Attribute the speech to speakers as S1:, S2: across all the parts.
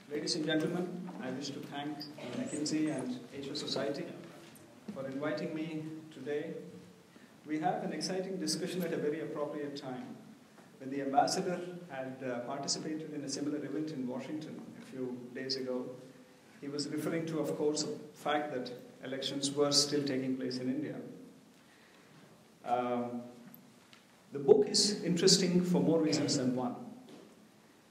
S1: Ladies and gentlemen, I wish to thank McKinsey and Asia Society for inviting me today. We have an exciting discussion at a very appropriate time. When the ambassador had participated in a similar event in Washington a few days ago, he was referring to, of course, the fact that elections were still taking place in India. The book is interesting for more reasons than one.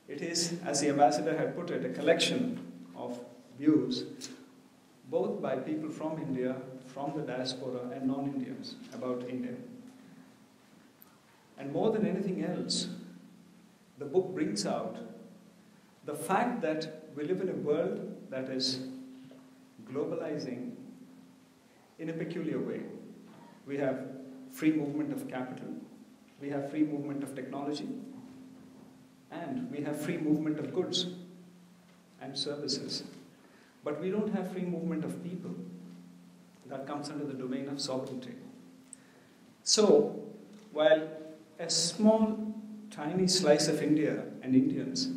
S1: It is, as the ambassador had put it, a collection of views, both by people from India, from the diaspora, and non-Indians about India. And more than anything else, the book brings out the fact that we live in a world that is globalizing in a peculiar way. We have free movement of capital, we have free movement of technology, and we have free movement of goods and services. But we don't have free movement of people. That comes under the domain of sovereignty. So, while a small, tiny slice of India and Indians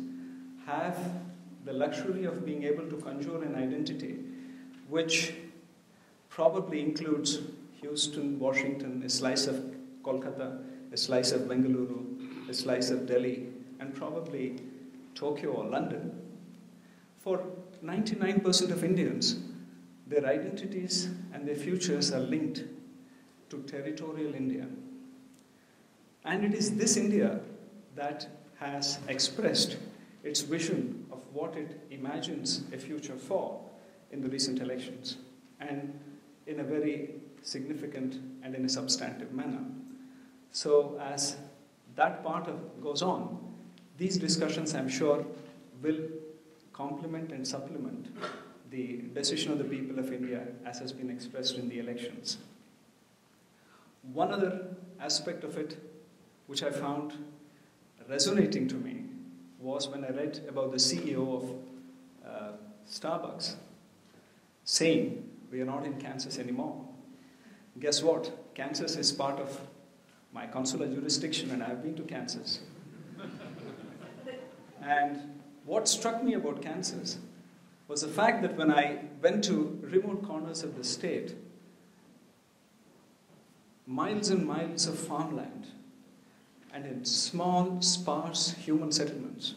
S1: have the luxury of being able to conjure an identity which probably includes Houston, Washington, a slice of Kolkata, a slice of Bengaluru, a slice of Delhi, and probably Tokyo or London. For 99% of Indians, their identities and their futures are linked to territorial India. And it is this India that has expressed its vision of what it imagines a future for in the recent elections, and in a very significant and in a substantive manner. So as that part goes on, these discussions, I'm sure, will complement and supplement the decision of the people of India as has been expressed in the elections. One other aspect of it which I found resonating to me was when I read about the CEO of Starbucks saying, "We are not in Kansas anymore." Guess what? Kansas is part of my consular jurisdiction, and I've been to Kansas. And what struck me about Kansas was the fact that when I went to remote corners of the state, miles and miles of farmland, and in small, sparse human settlements,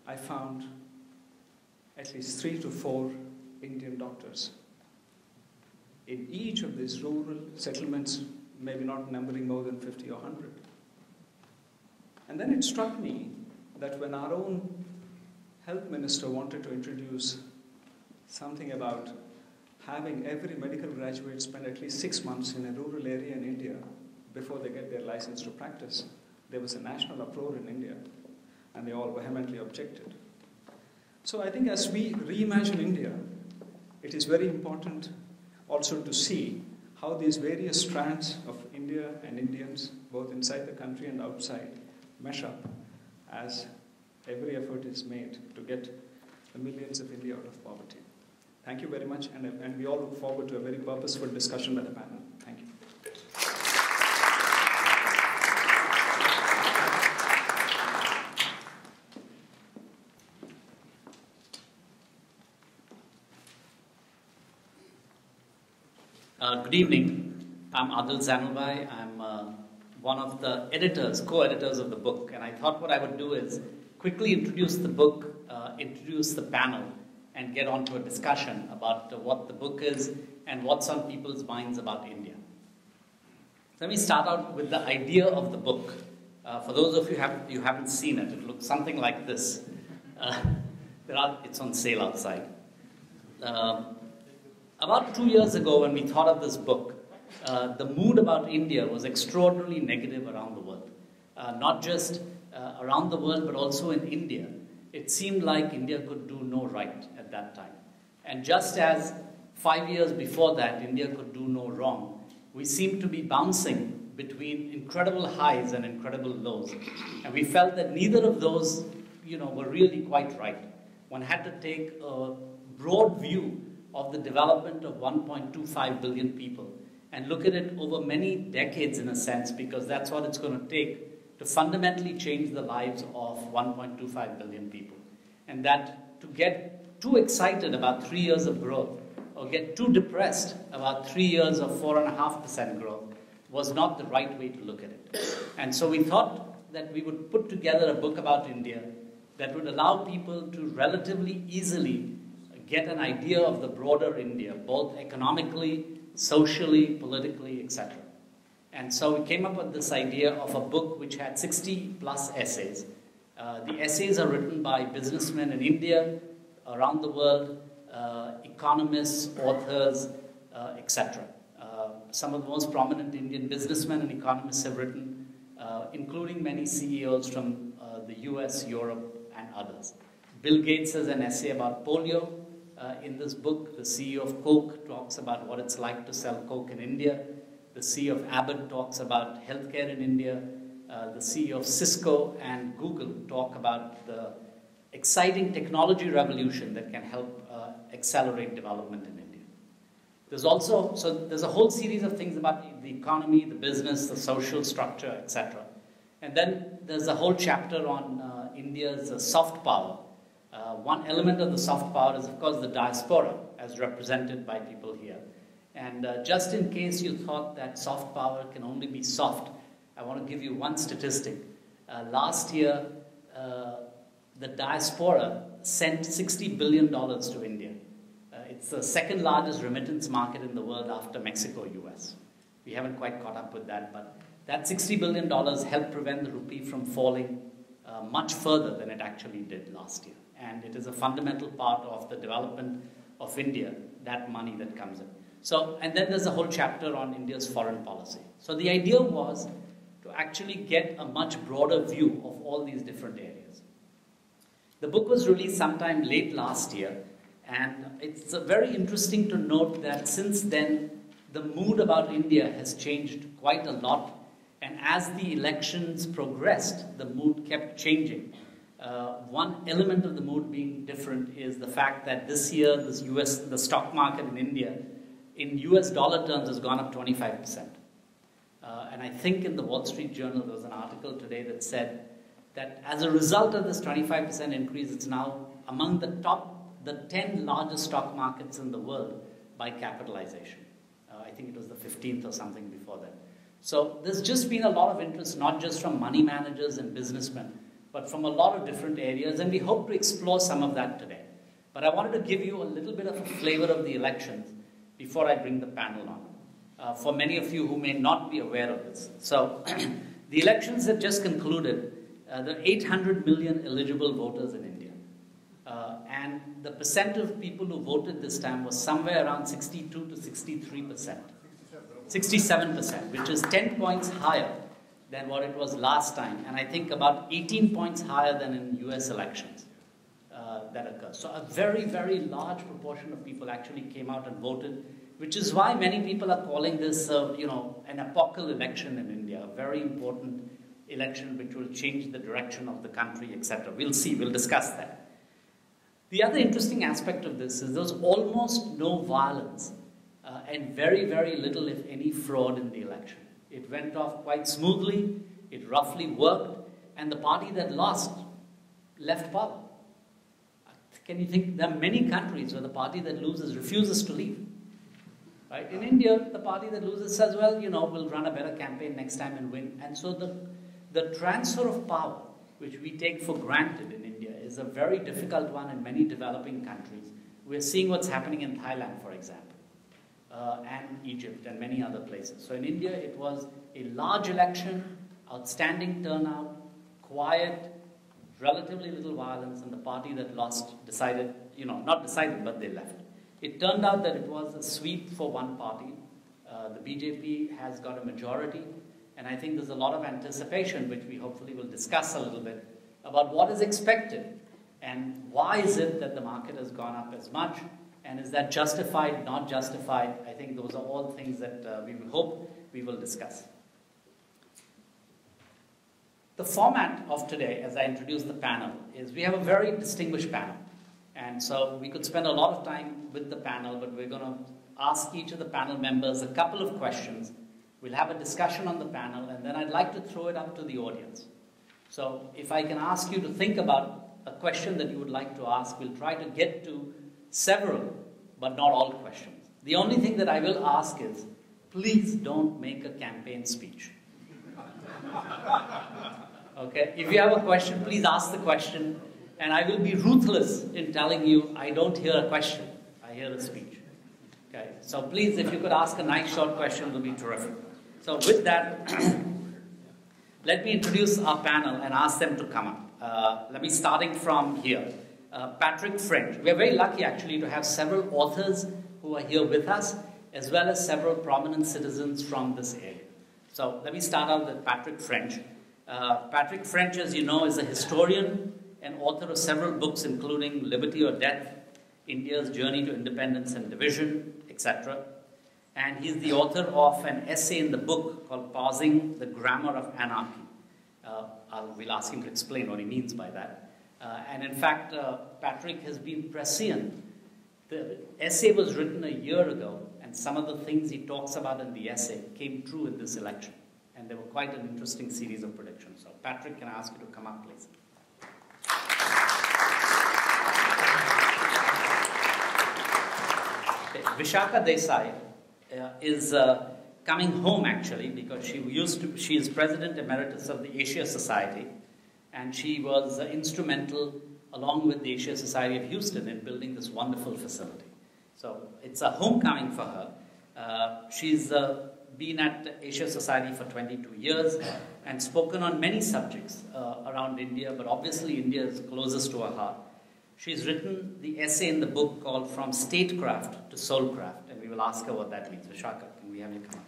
S1: I found at least 3 to 4 Indian doctors. In each of these rural settlements, maybe not numbering more than 50 or 100. And then it struck me that when our own health minister wanted to introduce something about having every medical graduate spend at least 6 months in a rural area in India before they get their license to practice, there was a national uproar in India, and they all vehemently objected. So I think as we reimagine India, it is very important also to see how these various strands of India and Indians, both inside the country and outside, mesh up as every effort is made to get the millions of India out of poverty. Thank you very much, and we all look forward to a very purposeful discussion by the panel. Thank you.
S2: Good evening. I'm Adil Zainulbhai. I'm one of the editors, co-editors of the book, and I thought what I would do is quickly introduce the book, introduce the panel, and get on to a discussion about what the book is and what's on people's minds about India. Let me start out with the idea of the book. For those of you who haven't seen it, it looks something like this. It's on sale outside. About 2 years ago, when we thought of this book, the mood about India was extraordinarily negative around the world. Not just around the world, but also in India. It seemed like India could do no right at that time. And just as 5 years before that, India could do no wrong, we seemed to be bouncing between incredible highs and incredible lows. And we felt that neither of those, were really quite right. One had to take a broad view of the development of 1.25 billion people and look at it over many decades in a sense, because that's what it's going to take to fundamentally change the lives of 1.25 billion people. And that to get too excited about 3 years of growth or get too depressed about 3 years of 4.5% growth was not the right way to look at it. And so we thought that we would put together a book about India that would allow people to relatively easily get an idea of the broader India, both economically, socially, politically, etc. And so we came up with this idea of a book which had 60 plus essays. The essays are written by businessmen in India, around the world, economists, authors, etc. Some of the most prominent Indian businessmen and economists have written, including many CEOs from the US, Europe, and others. Bill Gates has an essay about polio in this book. The CEO of Coke talks about what it's like to sell Coke in India. The CEO of Abbott talks about healthcare in India. The CEO of Cisco and Google talk about the exciting technology revolution that can help accelerate development in India. There's also, so there's a whole series of things about the economy, the business, the social structure, etc. And then there's a whole chapter on India's soft power. One element of the soft power is, of course, the diaspora, as represented by people here. And just in case you thought that soft power can only be soft, I want to give you one statistic. Last year, the diaspora sent $60 billion to India. It's the second largest remittance market in the world after Mexico, US. We haven't quite caught up with that, but that $60 billion helped prevent the rupee from falling much further than it actually did last year. And it is a fundamental part of the development of India, that money that comes in. So, and then there's a whole chapter on India's foreign policy. So the idea was to actually get a much broader view of all these different areas. The book was released sometime late last year, and it's very interesting to note that since then, the mood about India has changed quite a lot. And as the elections progressed, the mood kept changing. One element of the mood being different is the fact that this year, the stock market in India, in US dollar terms, has gone up 25%. And I think in the Wall Street Journal, there was an article today that said that as a result of this 25% increase, it's now among the 10 largest stock markets in the world by capitalization. I think it was the 15th or something before that. So there's just been a lot of interest, not just from money managers and businessmen, but from a lot of different areas, and we hope to explore some of that today. But I wanted to give you a little bit of a flavor of the elections before I bring the panel on, for many of you who may not be aware of this. So the elections have just concluded. There are 800 million eligible voters in India. And the percent of people who voted this time was somewhere around 62 to 63%. 67%, which is 10 points higher than what it was last time. And I think about 18 points higher than in US elections that occurred. So a very, very large proportion of people actually came out and voted, which is why many people are calling this, an epochal election in India, a very important election which will change the direction of the country, etc. We'll see, we'll discuss that. The other interesting aspect of this is there's almost no violence and very, very little, if any, fraud in the election. It went off quite smoothly, it roughly worked, and the party that lost left power. Can you think, there are many countries where the party that loses refuses to leave. Right? In India, the party that loses says, well, we'll run a better campaign next time and win. And so the transfer of power, which we take for granted in India, is a very difficult one in many developing countries. We're seeing what's happening in Thailand, for example, and Egypt and many other places. So in India, it was a large election, outstanding turnout, quiet, relatively little violence, and the party that lost decided, not decided, but they left. It turned out that it was a sweep for one party. The BJP has got a majority, and I think there's a lot of anticipation, which we hopefully will discuss a little bit, about what is expected and why is it that the market has gone up as much, and is that justified, not justified? I think those are all things that we will hope we will discuss. The format of today, as I introduce the panel, is we have a very distinguished panel. And so we could spend a lot of time with the panel, but we're going to ask each of the panel members a couple of questions. We'll have a discussion on the panel, and then I'd like to throw it up to the audience. So if I can ask you to think about a question that you would like to ask, we'll try to get to several, but not all questions. The only thing that I will ask is, please don't make a campaign speech. Okay? If you have a question, please ask the question, and I will be ruthless in telling you I don't hear a question, I hear a speech. Okay? So please, if you could ask a nice short question, it will be terrific. So with that, let me introduce our panel and ask them to come up. Let me starting from here. Patrick French. We're very lucky actually to have several authors who are here with us, as well as several prominent citizens from this area. So let me start out with Patrick French. Patrick French, as you know, is a historian and author of several books, including Liberty or Death, India's Journey to Independence and Division, etc. And he's the author of an essay in the book called Parsing the Grammar of Anarchy. We'll ask him to explain what he means by that. And in fact, Patrick has been prescient. The essay was written a year ago, and some of the things he talks about in the essay came true in this election. And they were quite an interesting series of predictions. So Patrick, can I ask you to come up, please? Okay. Vishakha Desai is coming home actually, because she is President Emeritus of the Asia Society, and she was instrumental along with the Asia Society of Houston in building this wonderful facility. So it's a homecoming for her. She's been at Asia Society for 22 years and spoken on many subjects around India, but obviously India is closest to her heart. She's written the essay in the book called From Statecraft to Soulcraft, and we will ask her what that means. Vishakha, can we have you come on?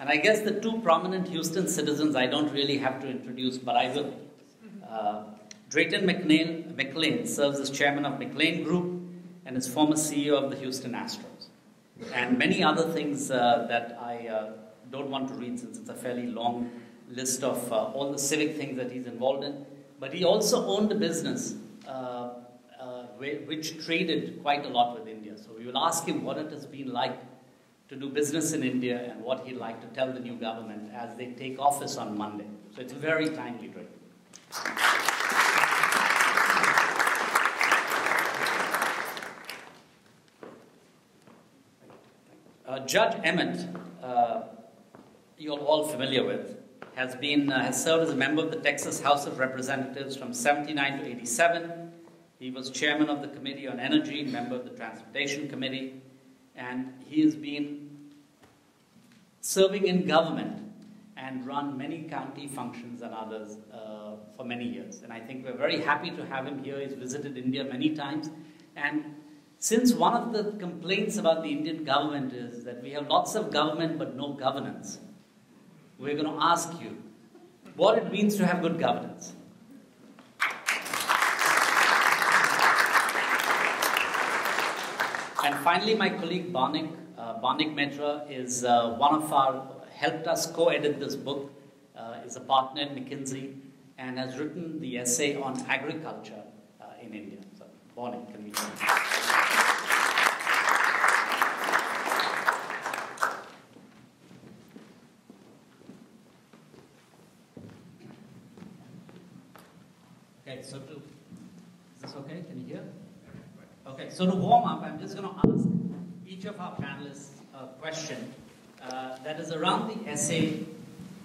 S2: And I guess the two prominent Houston citizens I don't really have to introduce, but I will. Drayton McLane serves as chairman of McLane Group and is former CEO of the Houston Astros. And many other things that I don't want to read, since it's a fairly long list of all the civic things that he's involved in. But he also owned a business which traded quite a lot with India. So we will ask him what it has been like to do business in India and what he'd like to tell the new government as they take office on Monday. So it's very timely, Drayton. Judge Emmett, you're all familiar with, has served as a member of the Texas House of Representatives from 79 to 87. He was chairman of the Committee on Energy, member of the Transportation Committee, and he has been serving in government and run many county functions and others for many years. And I think we're very happy to have him here. He's visited India many times. And since one of the complaints about the Indian government is that we have lots of government but no governance, we're going to ask you what it means to have good governance. And finally, my colleague Barnik, Maitra, is one of helped us co-edit this book, is a partner at McKinsey, and has written the essay on agriculture in India. So, Barnik, can we join? Okay, so is this okay? Can you hear? Okay, so to warm up, I'm just going to ask each of our panelists a question that is around the essay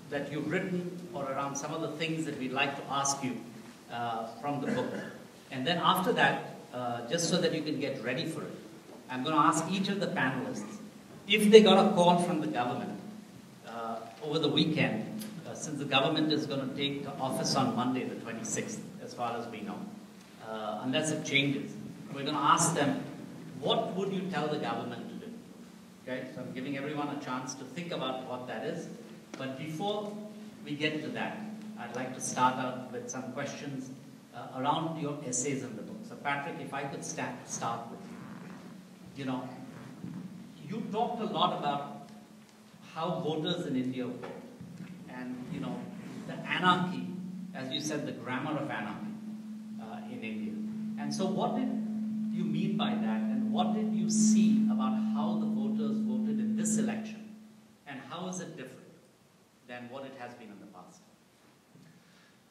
S2: that you've written, or around some of the things that we'd like to ask you from the book. And then after that, just so that you can get ready for it, I'm going to ask each of the panelists if they got a call from the government over the weekend, since the government is going to take office on Monday, the 26th, as far as we know, unless it changes. We're going to ask them, what would you tell the government to do? Okay, so I'm giving everyone a chance to think about what that is. But before we get to that, I'd like to start out with some questions around your essays in the book. So Patrick, if I could start with you. You know, you talked a lot about how voters in India vote. And, you know, the anarchy, as you said, the grammar of anarchy in India. And so what did you mean by that, and what did you see about how the voters voted in this election, and how is it different than what it has been in the past?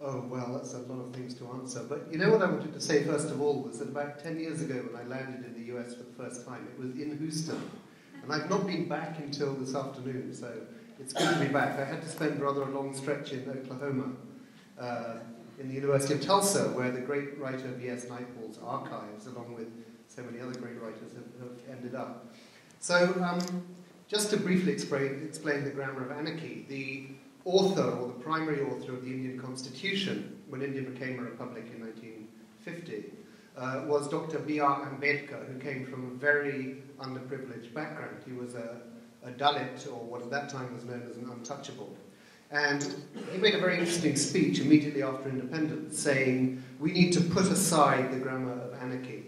S3: Oh, well, that's a lot of things to answer. But you know what I wanted to say first of all was that about 10 years ago when I landed in the US for the first time, it was in Houston. And I've not been back until this afternoon, so it's good to be back. I had to spend rather a long stretch in Oklahoma, in the University of Tulsa, where the great writer V.S. Naipaul's archives, along with so many other great writers, have ended up. So, just to briefly explain the grammar of anarchy, the author, or the primary author of the Indian Constitution, when India became a republic in 1950, was Dr. B.R. Ambedkar, who came from a very underprivileged background. He was a Dalit, or what at that time was known as an untouchable. And he made a very interesting speech immediately after independence, saying, we need to put aside the grammar of anarchy,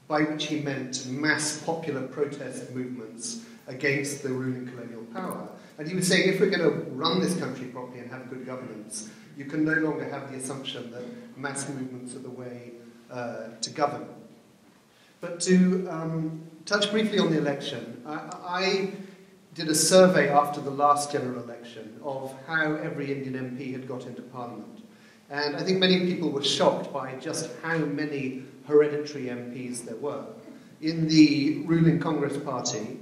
S3: by which he meant mass popular protest movements against the ruling colonial power. And he was saying, if we're going to run this country properly and have good governance, you can no longer have the assumption that mass movements are the way to govern. But to touch briefly on the election, I did a survey after the last general election of how every Indian MP had got into Parliament. And I think many people were shocked by just how many hereditary MPs there were. In the ruling Congress party,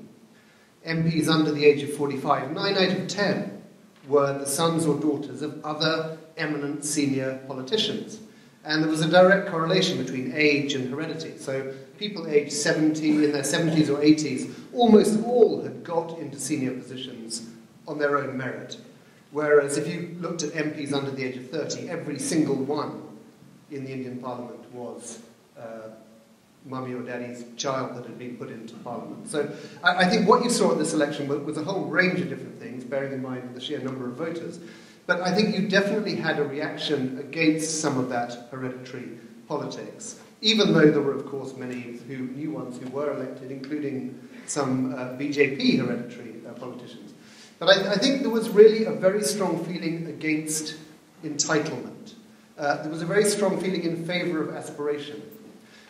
S3: MPs under the age of 45, 9 out of 10 were the sons or daughters of other eminent senior politicians. And there was a direct correlation between age and heredity. So people aged 70, in their 70s or 80s, almost all had got into senior positions on their own merit. Whereas if you looked at MPs under the age of 30, every single one in the Indian Parliament was mummy or daddy's child that had been put into Parliament. So I think what you saw at this election was a whole range of different things, bearing in mind the sheer number of voters. But I think you definitely had a reaction against some of that hereditary politics, even though there were, of course, many new ones who were elected, including some BJP hereditary politicians. But I think there was really a very strong feeling against entitlement. There was a very strong feeling in favour of aspiration.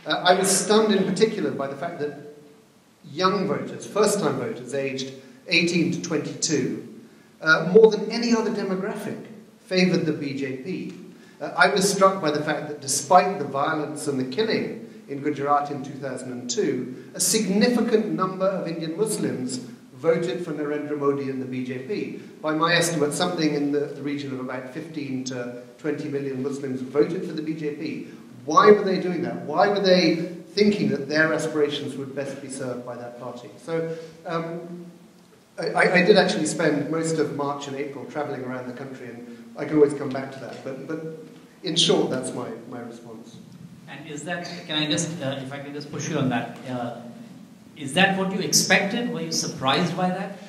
S3: I was stunned in particular by the fact that young voters, first-time voters, aged 18 to 22, more than any other demographic, favoured the BJP. I was struck by the fact that despite the violence and the killing in Gujarat in 2002, a significant number of Indian Muslims voted for Narendra Modi and the BJP. By my estimate, something in the region of about 15 to 20 million Muslims voted for the BJP. Why were they doing that? Why were they thinking that their aspirations would best be served by that party? So I did actually spend most of March and April travelling around the country, and I can always come back to that. But in short, that's my response.
S2: And is that, can I just, if I can just push you on that, is that what you expected? Were you surprised by that?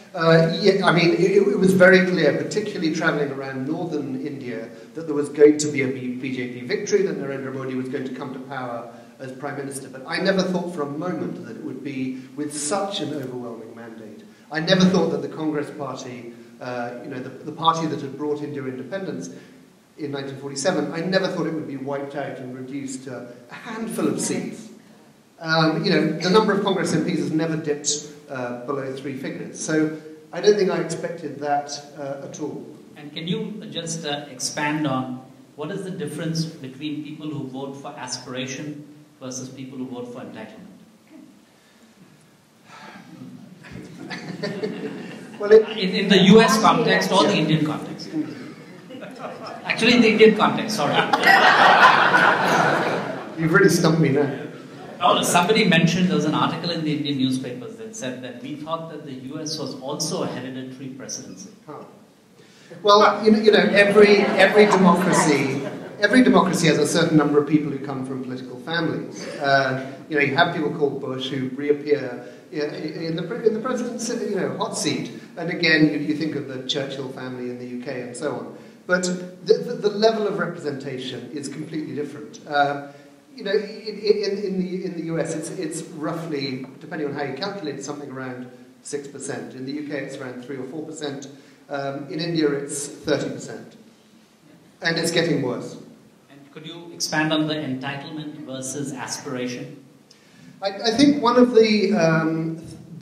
S3: Yeah, I mean, it was very clear, particularly travelling around northern India, that there was going to be a BJP victory, that Narendra Modi was going to come to power as Prime Minister. But I never thought for a moment that it would be with such an overwhelming mandate. I never thought that the Congress Party, the party that had brought India independence in 1947, I never thought it would be wiped out and reduced to a handful of seats. The number of Congress MPs has never dipped below 3 figures. So I don't think I expected that at all.
S2: And can you just expand on what is the difference between people who vote for aspiration versus people who vote for entitlement?
S3: Well,
S2: in the US context or the Indian context? Actually, in the Indian context, sorry.
S3: You've really stumped me now.
S2: Oh, somebody mentioned, there was an article in the Indian newspapers that said that we thought that the US was also a hereditary presidency.
S3: Huh. Well, every democracy has a certain number of people who come from political families. You have people called Bush who reappear in the president's hot seat, and again you think of the Churchill family in the UK and so on. But the level of representation is completely different. In the US, it's roughly, depending on how you calculate it, something around 6%. In the UK, it's around 3 or 4%. In India, it's 30%. And it's getting worse.
S2: And could you expand on the entitlement versus aspiration?
S3: I think one of the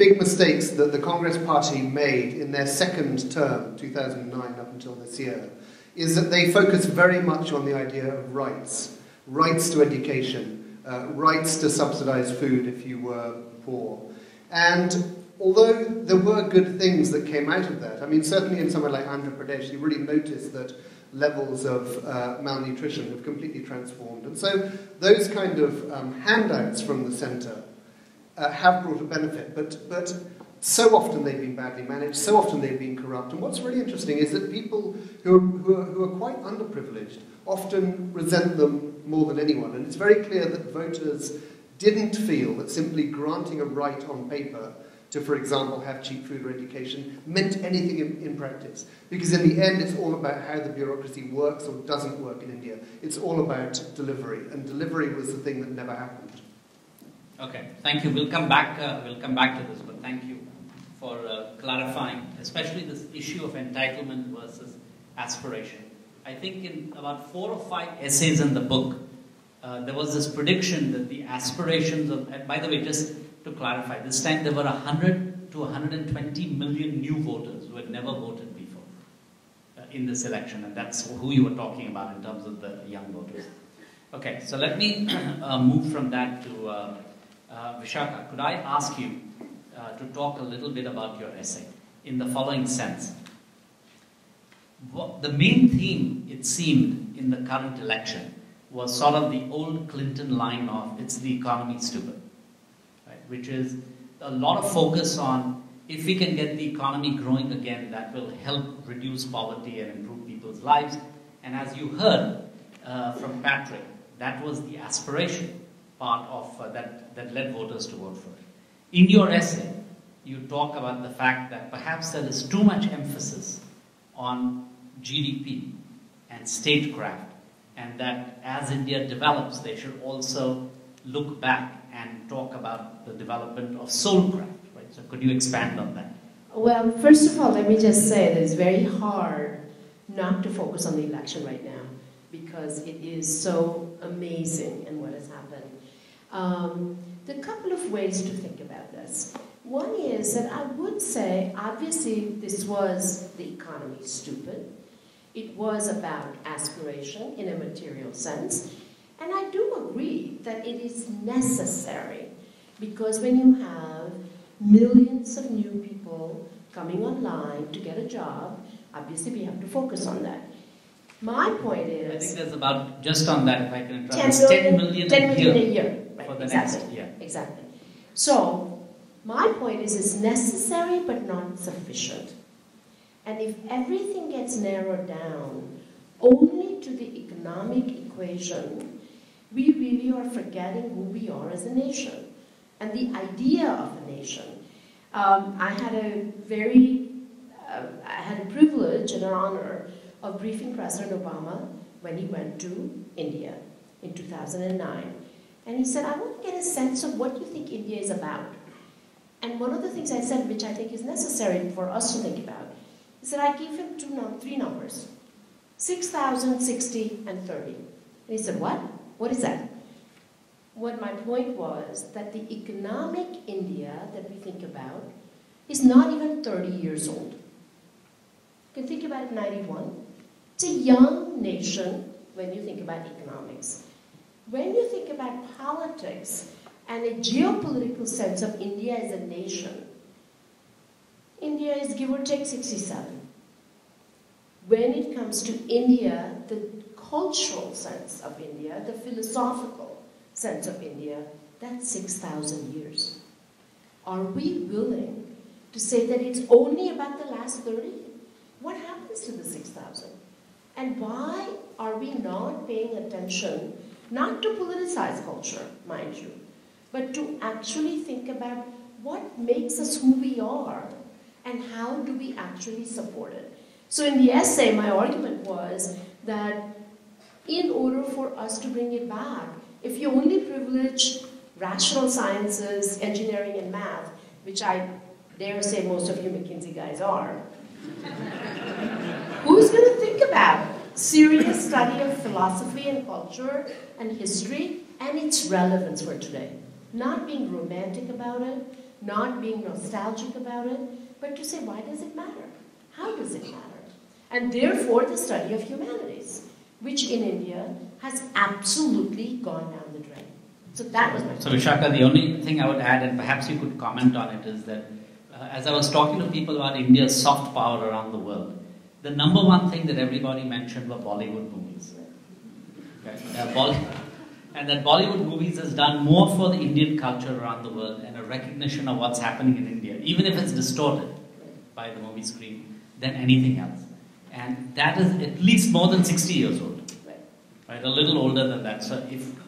S3: big mistakes that the Congress Party made in their second term, 2009 up until this year, is that they focus very much on the idea of rights. Rights to education, rights to subsidized food if you were poor. And although there were good things that came out of that, I mean, certainly in somewhere like Andhra Pradesh, you really notice that levels of malnutrition have completely transformed. And so those kind of handouts from the centre have brought a benefit, but so often they've been badly managed, so often they've been corrupt. And what's really interesting is that people who are quite underprivileged often resent them more than anyone. And it's very clear that voters didn't feel that simply granting a right on paper to, for example, have cheap food or education meant anything in practice. Because in the end, it's all about how the bureaucracy works or doesn't work in India. It's all about delivery, and delivery was the thing that never happened.
S2: Okay, thank you. We'll come back to this, but thank you for clarifying, especially this issue of entitlement versus aspiration. I think in about 4 or 5 essays in the book, there was this prediction that the aspirations of, and by the way, just to clarify, this time there were 100 to 120 million new voters who had never voted before in this election, and that's who you were talking about in terms of the young voters. Okay, so let me move from that to Vishakha. Could I ask you to talk a little bit about your essay in the following sense? The main theme, it seemed, in the current election was sort of the old Clinton line of, it's the economy stupid, right? Which is a lot of focus on, if we can get the economy growing again, that will help reduce poverty and improve people's lives. And as you heard from Patrick, that was the aspiration part of that led voters to vote for it. In your essay, you talk about the fact that perhaps there is too much emphasis on GDP and statecraft, and that as India develops, they should also look back and talk about the development of soulcraft, right? So could you expand on that?
S4: Well, first of all, let me just say that it's very hard not to focus on the election right now, because it is so amazing in what has happened. There are a couple of ways to think about this. One is that I would say, obviously, this was the economy stupid. It was about aspiration in a material sense. And I do agree that it is necessary, because when you have millions of new people coming online to get a job, obviously we have to focus on that. My point is... I
S2: think there's about, just on that, if I can interrupt,
S4: 10 million a year. Right,
S2: for the
S4: exactly,
S2: next year.
S4: Exactly. So, my point is it's necessary but not sufficient. And if everything gets narrowed down only to the economic equation, we really are forgetting who we are as a nation and the idea of a nation. I had a privilege and an honor of briefing President Obama when he went to India in 2009. And he said, I want to get a sense of what you think India is about. And one of the things I said, which I think is necessary for us to think about, is that I gave him 3 numbers, 6,000, 60, and 30. And he said, what? What is that? What my point was that the economic India that we think about is not even 30 years old. You can think about it 91. It's a young nation when you think about economics. When you think about politics and a geopolitical sense of India as a nation, India is give or take 67. When it comes to India, the cultural sense of India, the philosophical sense of India, that's 6,000 years. Are we willing to say that it's only about the last 30? What happens to the 6,000? And why are we not paying attention, not to politicize culture, mind you, but to actually think about what makes us who we are and how do we actually support it? So in the essay, my argument was that in order for us to bring it back, if you only privilege rational sciences, engineering, and math, which I dare say most of you McKinsey guys are, who's going to think about serious study of philosophy and culture and history and its relevance for today? Not being romantic about it, not being nostalgic about it, but to say, why does it matter? How does it matter? And therefore, the study of humanities, which in India has absolutely gone down the drain. So that was my
S2: So Vishakha, the only thing I would add, and perhaps you could comment on it, is that as I was talking to people about India's soft power around the world, the number one thing that everybody mentioned were Bollywood movies. Okay? And that Bollywood movies has done more for the Indian culture around the world and a recognition of what's happening in India, even if it's distorted by the movie screen, than anything else. And that is at least more than 60 years old. Right? A little older than that. So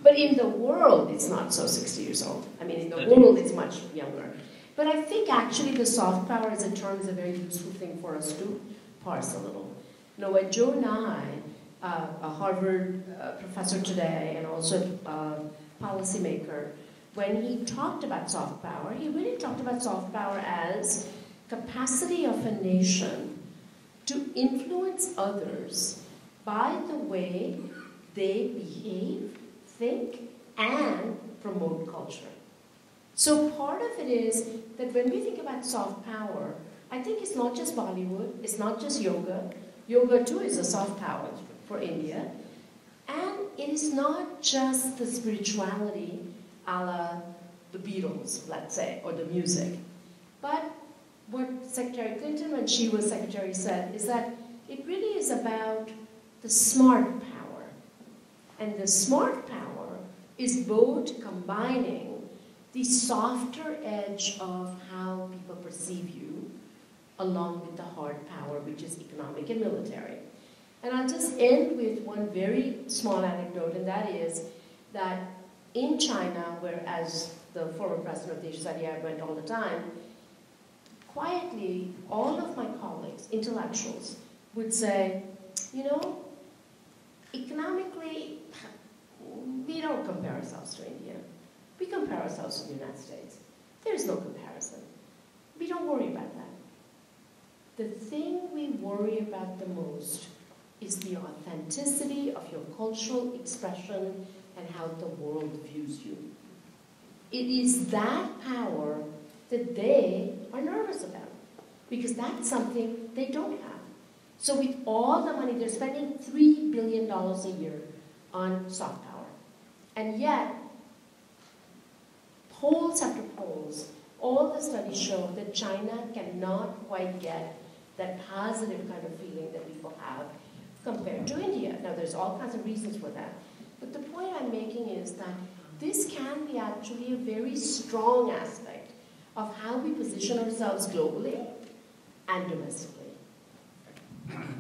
S4: but in the world, it's not so 60 years old. I mean, in the world, it's much younger. But I think actually the soft power as a term is a very useful thing for us to parse a little. You know, when Joe Nye, a Harvard professor today and also a policymaker, when he talked about soft power, he really talked about soft power as capacity of a nation to influence others by the way they behave, think, and promote culture. So part of it is that when we think about soft power, I think it's not just Bollywood, it's not just yoga. Yoga too is a soft power for India. And it is not just the spirituality a la the Beatles, let's say, or the music. But what Secretary Clinton, when she was secretary, said is that it really is about the smart power. And the smart power is both combining the softer edge of how people perceive you along with the hard power, which is economic and military. And I'll just end with one very small anecdote, and that is that in China, where as the former president of the Asian Society, I went all the time, quietly, all of my colleagues, intellectuals, would say, you know, economically, we don't compare ourselves to India. We compare ourselves to the United States. There's no comparison. We don't worry about that. The thing we worry about the most is the authenticity of your cultural expression and how the world views you. It is that power that they are nervous about, because that's something they don't have. So with all the money, they're spending $3 billion a year on soft power. And yet, polls after polls, all the studies show that China cannot quite get that positive kind of feeling that people have compared to India. Now, there's all kinds of reasons for that. But the point I'm making is that this can be actually a very strong aspect of how we position ourselves globally and domestically.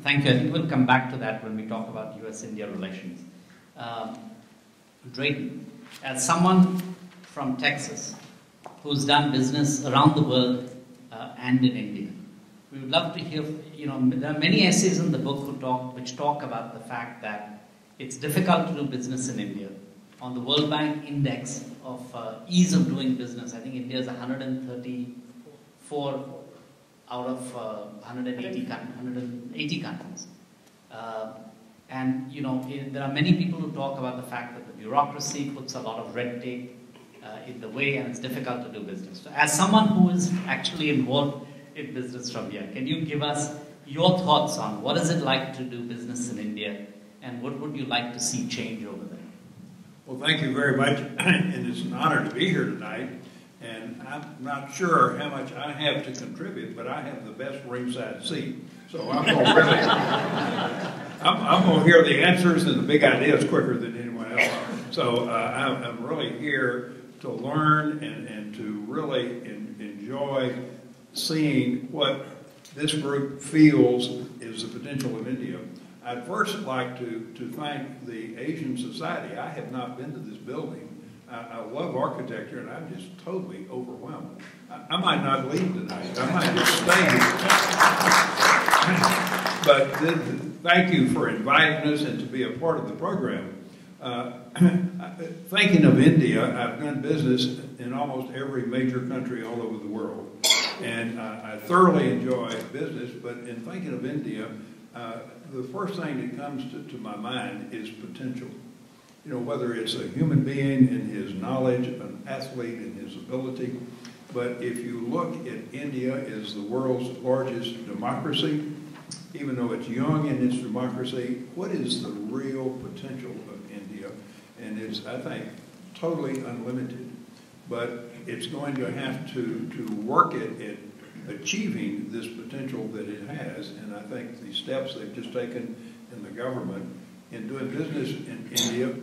S2: Thank you. I think we'll come back to that when we talk about US-India relations. Drayton, as someone from Texas who's done business around the world and in India, we would love to hear, you know, there are many essays in the book which talk about the fact that it's difficult to do business in India. On the World Bank Index of ease of doing business, I think India is 134 out of 180 countries. And, you know, there are many people who talk about the fact that the bureaucracy puts a lot of red tape in the way and it's difficult to do business. So as someone who is actually involved in business from here, can you give us your thoughts on what is it like to do business in India and what would you like to see change over there?
S5: Well, thank you very much, and it's an honor to be here tonight. And I'm not sure how much I have to contribute, but I have the best ringside seat, so I'm going to really, I'm going to hear the answers and the big ideas quicker than anyone else. So I'm really here to learn and to really enjoy seeing what this group feels is the potential of India. I'd first like to thank the Asian Society. I have not been to this building. I love architecture, and I'm just totally overwhelmed. I might not leave tonight. I might just stay here. But thank you for inviting us and to be a part of the program. Thinking of India, I've done business in almost every major country all over the world. And I thoroughly enjoy business, but in thinking of India, the first thing that comes to my mind is potential. You know, whether it's a human being in his knowledge, an athlete in his ability. But if you look at India as the world's largest democracy, even though it's young in its democracy, what is the real potential of India? And it's, I think, totally unlimited. But it's going to have to work at achieving this potential that it has. And I think the steps they've just taken in the government in doing business in India,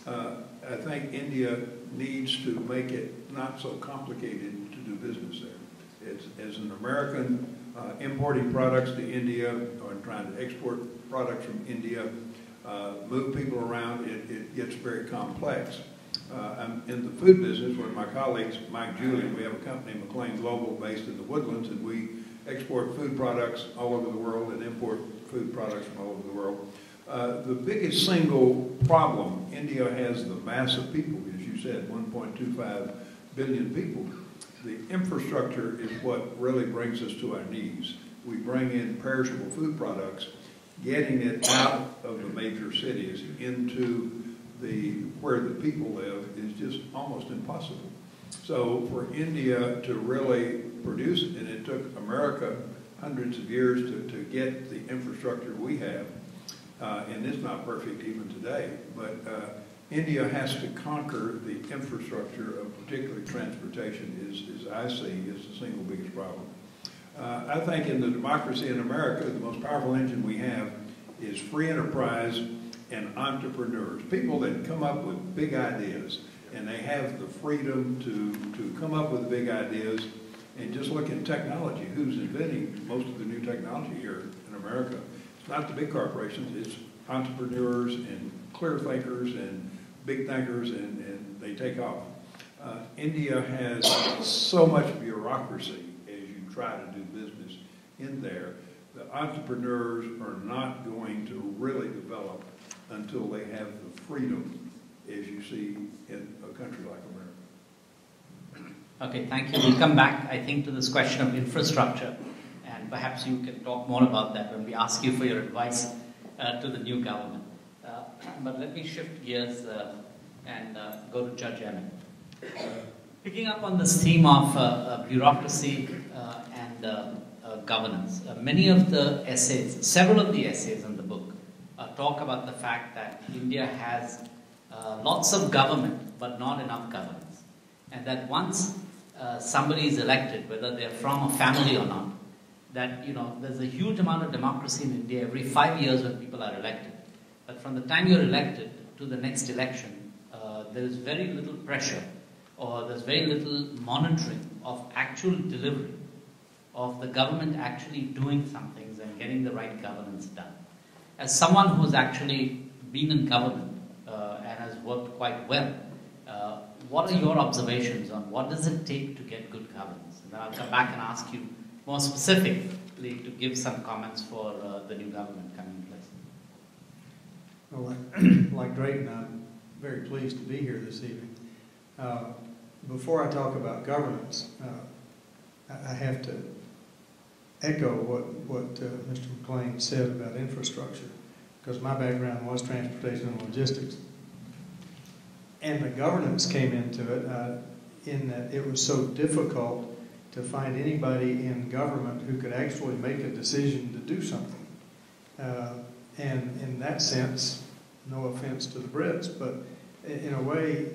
S5: I think India needs to make it not so complicated to do business there. It's, as an American importing products to India or trying to export products from India, move people around, it gets very complex. I'm in the food business. One of my colleagues, Mike Julian, we have a company, McLane Global, based in the Woodlands, and we export food products all over the world and import food products from all over the world. The biggest single problem, India has the mass of people, as you said, 1.25 billion people. The infrastructure is what really brings us to our knees. We bring in perishable food products, getting it out of the major cities into where the people live is just almost impossible. So for India to really produce it, and it took America hundreds of years to get the infrastructure we have, and it's not perfect even today, but India has to conquer the infrastructure of particularly transportation, as I see, is the single biggest problem. I think in the democracy in America, the most powerful engine we have is free enterprise and entrepreneurs, people that come up with big ideas, and they have the freedom to come up with big ideas. And just look at technology. Who's inventing most of the new technology here in America? It's not the big corporations, it's entrepreneurs and clear thinkers and big thinkers, and they take off. India has so much bureaucracy as you try to do business in there. The entrepreneurs are not going to really develop until they have the freedom, as you see in a country like America.
S2: Okay, thank you. We'll come back, I think, to this question of infrastructure, and perhaps you can talk more about that when we ask you for your advice to the new government. But let me shift gears and go to Judge Emmett. Picking up on this theme of bureaucracy and governance, many of the essays, several of the essays in the book, talk about the fact that India has lots of government, but not enough governance. And that once somebody is elected, whether they're from a family or not, that, you know, there's a huge amount of democracy in India every 5 years when people are elected. But from the time you're elected to the next election, there is very little pressure, or there's very little monitoring of actual delivery, of the government actually doing some things and getting the right governance done. As someone who's actually been in government and has worked quite well, what are your observations on what does it take to get good governance? And then I'll come back and ask you more specifically to give some comments for the new government coming in place.
S6: Well, like Drayton, I'm very pleased to be here this evening. Before I talk about governance, I have to echo what Mr. McLane said about infrastructure, because my background was transportation and logistics. And the governance came into it in that it was so difficult to find anybody in government who could actually make a decision to do something. And in that sense, no offense to the Brits, but in a way,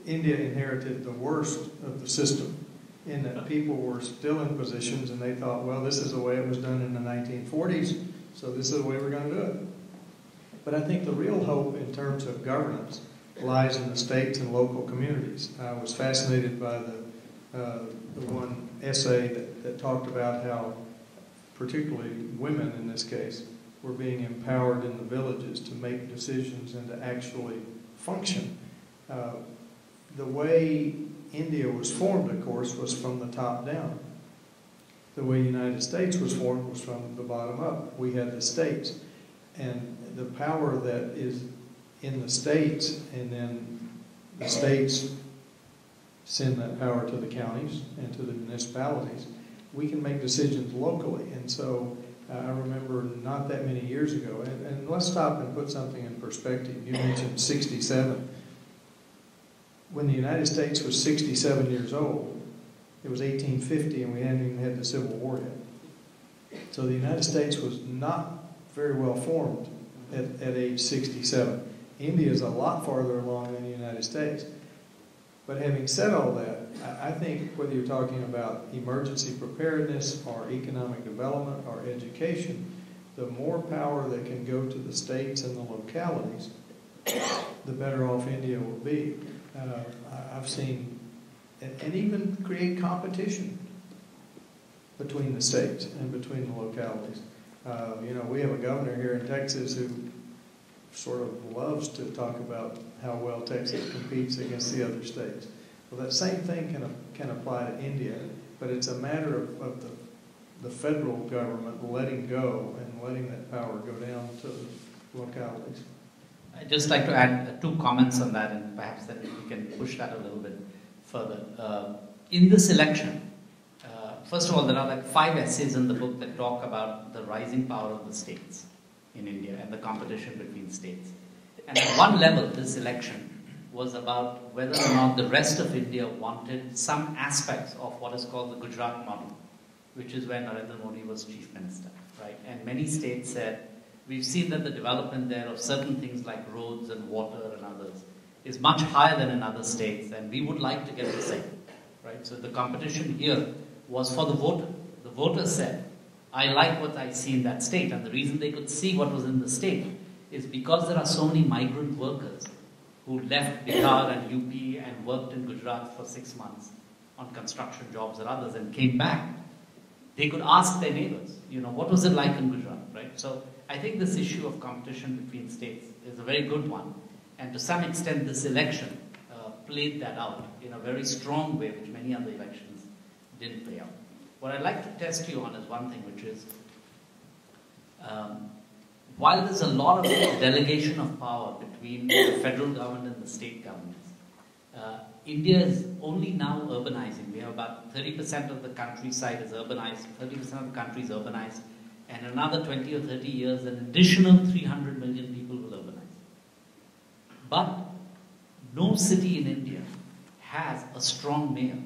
S6: India inherited the worst of the system, in that people were still in positions and they thought, well, this is the way it was done in the 1940s, so this is the way we're going to do it. But I think the real hope in terms of governance lies in the states and local communities. I was fascinated by the one essay that talked about how, particularly women in this case, were being empowered in the villages to make decisions and to actually function. The way India was formed, of course, was from the top down. The way the United States was formed was from the bottom up. We had the states. And the power that is in the states, and then the states send that power to the counties and to the municipalities, we can make decisions locally. And so I remember not that many years ago, and let's stop and put something in perspective. You mentioned 67. When the United States was 67 years old, it was 1850 and we hadn't even had the Civil War yet. So the United States was not very well formed at age 67. India is a lot farther along than the United States. But having said all that, I think whether you're talking about emergency preparedness or economic development or education, the more power that can go to the states and the localities, the better off India will be. I've seen, and even create competition between the states and between the localities. We have a governor here in Texas who sort of loves to talk about how well Texas competes against the other states. Well, that same thing can apply to India, but it's a matter of the federal government letting go and letting that power go down to the localities.
S2: I'd just like to add 2 comments on that, and perhaps then we can push that a little bit further. In this election, first of all, there are like 5 essays in the book that talk about the rising power of the states in India and the competition between states. And at one level, this election was about whether or not the rest of India wanted some aspects of what is called the Gujarat model, which is where Narendra Modi was chief minister, right? And many states said, we've seen that the development there of certain things like roads and water and others is much higher than in other states, and we would like to get the same, right? So the competition here was for the voter. The voter said, I like what I see in that state, and the reason they could see what was in the state is because there are so many migrant workers who left Bihar and UP and worked in Gujarat for 6 months on construction jobs or others and came back. They could ask their neighbors, what was it like in Gujarat, right? So I think this issue of competition between states is a very good one. And to some extent, this election played that out in a very strong way, which many other elections didn't play out. What I'd like to test you on is one thing, which is, while there's a lot of delegation of power between the federal government and the state governments, India is only now urbanizing. We have about 30% of the countryside is urbanized, 30% of the country is urbanized, and another 20 or 30 years, an additional 300 million people will urbanize. But no city in India has a strong mayor.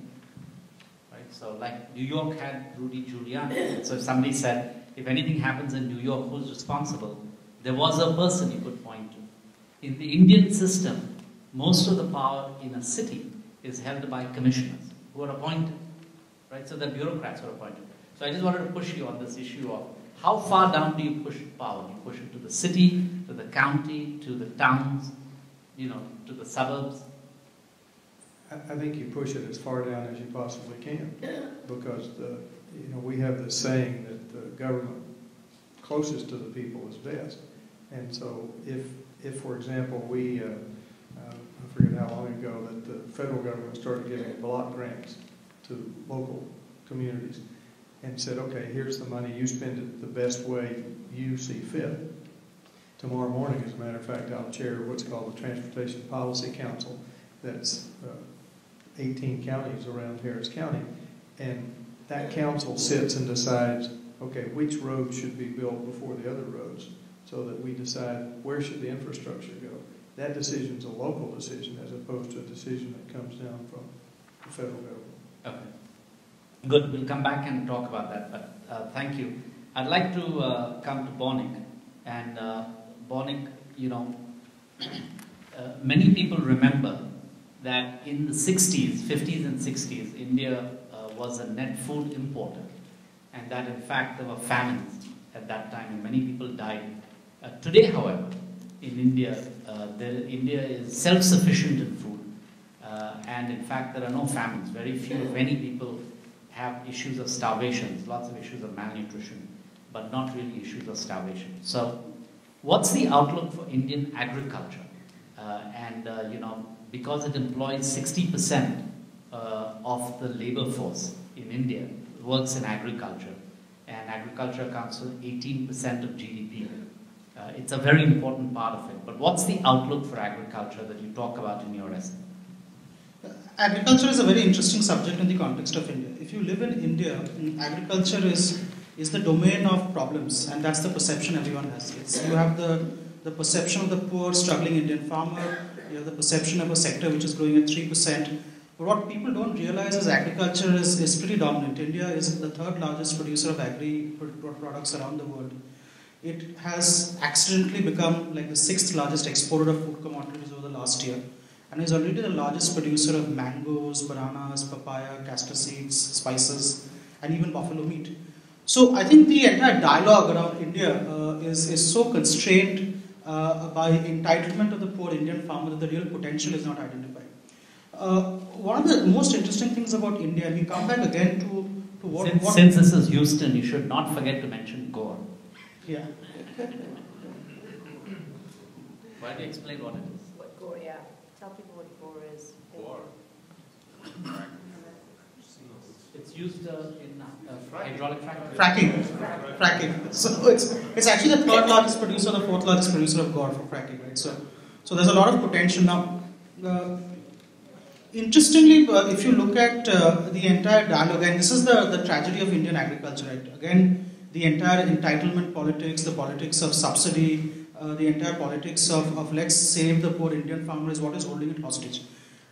S2: Right? So like New York had Rudy Giuliani. So if somebody said, if anything happens in New York, who's responsible? There was a person you could point to. In the Indian system, most of the power in a city is held by commissioners who are appointed. Right? So the bureaucrats are appointed. So I just wanted to push you on this issue of how far down do you push power? Do you push it to the city, to the county, to the towns, to the suburbs?
S6: I think you push it as far down as you possibly can, because we have this saying that the government closest to the people is best. And so if for example, I forget how long ago that the federal government started giving block grants to local communities and said, okay, here's the money, you spend it the best way you see fit. Tomorrow morning, as a matter of fact, I'll chair what's called the Transportation Policy Council. That's 18 counties around Harris County. And that council sits and decides, okay, which roads should be built before the other roads, so that we decide where should the infrastructure go. That decision's a local decision as opposed to a decision that comes down from the federal government.
S2: Okay. Good. We'll come back and talk about that, but thank you. I'd like to come to Barnik. And Barnik, many people remember that in the 60s, 50s and 60s, India was a net food importer. And that in fact there were famines at that time and many people died. Today, however, in India, India is self-sufficient in food. And in fact there are no famines. Very few, if any, people have issues of starvation, lots of issues of malnutrition, but not really issues of starvation. So what's the outlook for Indian agriculture? Because it employs 60% of the labor force in India works in agriculture, and agriculture accounts for 18% of GDP. It's a very important part of it. But what's the outlook for agriculture that you talk about in your essay?
S7: Agriculture is a very interesting subject in the context of India. If you live in India, agriculture is the domain of problems, and that's the perception everyone has. You have the perception of the poor, struggling Indian farmer, you have the perception of a sector which is growing at 3%, But what people don't realize is agriculture is pretty dominant. India is the third largest producer of agri-products around the world. It has accidentally become like the sixth largest exporter of food commodities over the last year, and is already the largest producer of mangoes, bananas, papaya, castor seeds, spices, and even buffalo meat. So I think the entire dialogue around India is so constrained by entitlement of the poor Indian farmer that the real potential is not identified. One of the most interesting things about India, and we come back again to what...
S2: Since this is Houston, you should not forget to mention Gore.
S7: Yeah.
S2: Why do you explain what it is?
S4: What gore, yeah. Tell people what gore is.
S5: Gore.
S2: It's used in hydraulic fracking.
S7: Fracking. So it's actually the third largest producer, the fourth largest producer of gore for fracking, right? So there's a lot of potential now. Interestingly, if you look at the entire dialogue, and this is the tragedy of Indian agriculture, right? Again, the entire entitlement politics, the politics of subsidy, the entire politics of let's save the poor Indian farmer is what is holding it hostage.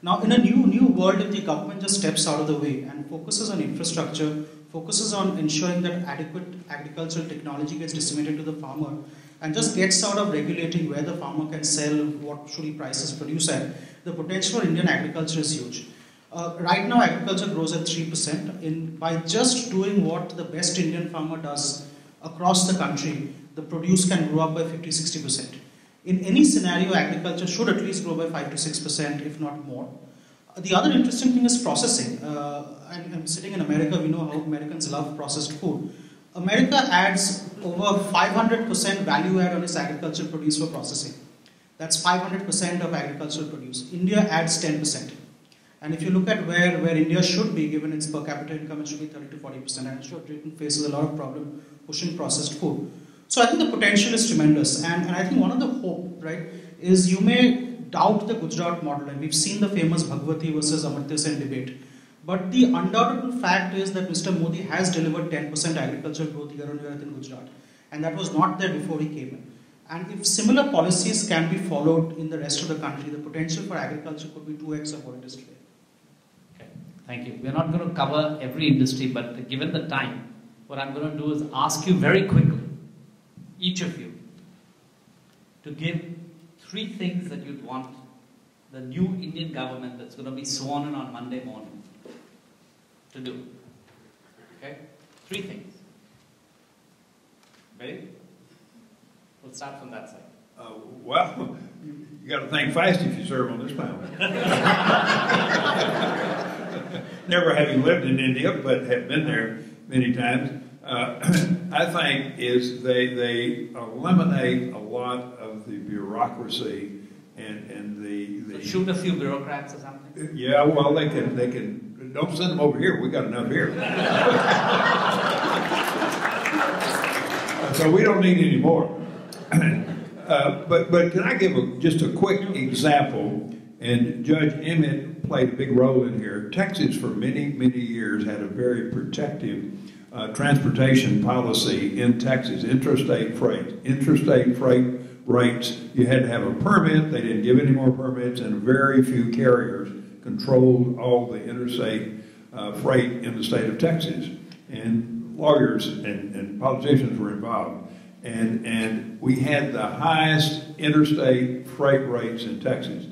S7: Now, in a new world, if the government just steps out of the way and focuses on infrastructure, focuses on ensuring that adequate agricultural technology gets disseminated to the farmer, and just gets out of regulating where the farmer can sell, what should he price his produce at, the potential for Indian agriculture is huge. Right now, agriculture grows at 3%. By just doing what the best Indian farmer does across the country, the produce can grow up by 50-60%. In any scenario, agriculture should at least grow by 5 to 6%, if not more. The other interesting thing is processing. I'm sitting in America, we know how Americans love processed food. America adds over 500% value add on its agricultural produce for processing. That's 500% of agricultural produce. India adds 10%. And if you look at where India should be, given its per capita income, it should be 30 to 40%. And I'm sure Drayton faces a lot of problem pushing processed food. So I think the potential is tremendous. And I think one of the hope, right, is you may doubt the Gujarat model. And we've seen the famous Bhagwati versus Amartya Sen debate. But the undoubtable fact is that Mr. Modi has delivered 10% agricultural growth year on year in Gujarat. And that was not there before he came in. And if similar policies can be followed in the rest of the country, the potential for agriculture could be 2x of what it is today.
S2: Okay, thank you. We're not going to cover every industry, but given the time, what I'm going to do is ask you very quickly, each of you, to give 3 things that you'd want the new Indian government that's going to be sworn in on Monday morning to do. Okay? 3 things. Ready? We'll start from that side.
S5: Well, you got to think fast if you serve on this panel. Never having lived in India, but have been there many times. I think is they eliminate a lot of the bureaucracy and the
S2: So shoot a few bureaucrats or something.
S5: Yeah, well they can don't send them over here. We got enough here. So we don't need any more. But can I give just a quick example? And Judge Emmett played a big role in here. Texas, for many, many years, had a very protective transportation policy in Texas, interstate freight. Interstate freight rates, you had to have a permit. They didn't give any more permits, and very few carriers controlled all the interstate freight in the state of Texas. And lawyers and politicians were involved. And we had the highest interstate freight rates in Texas.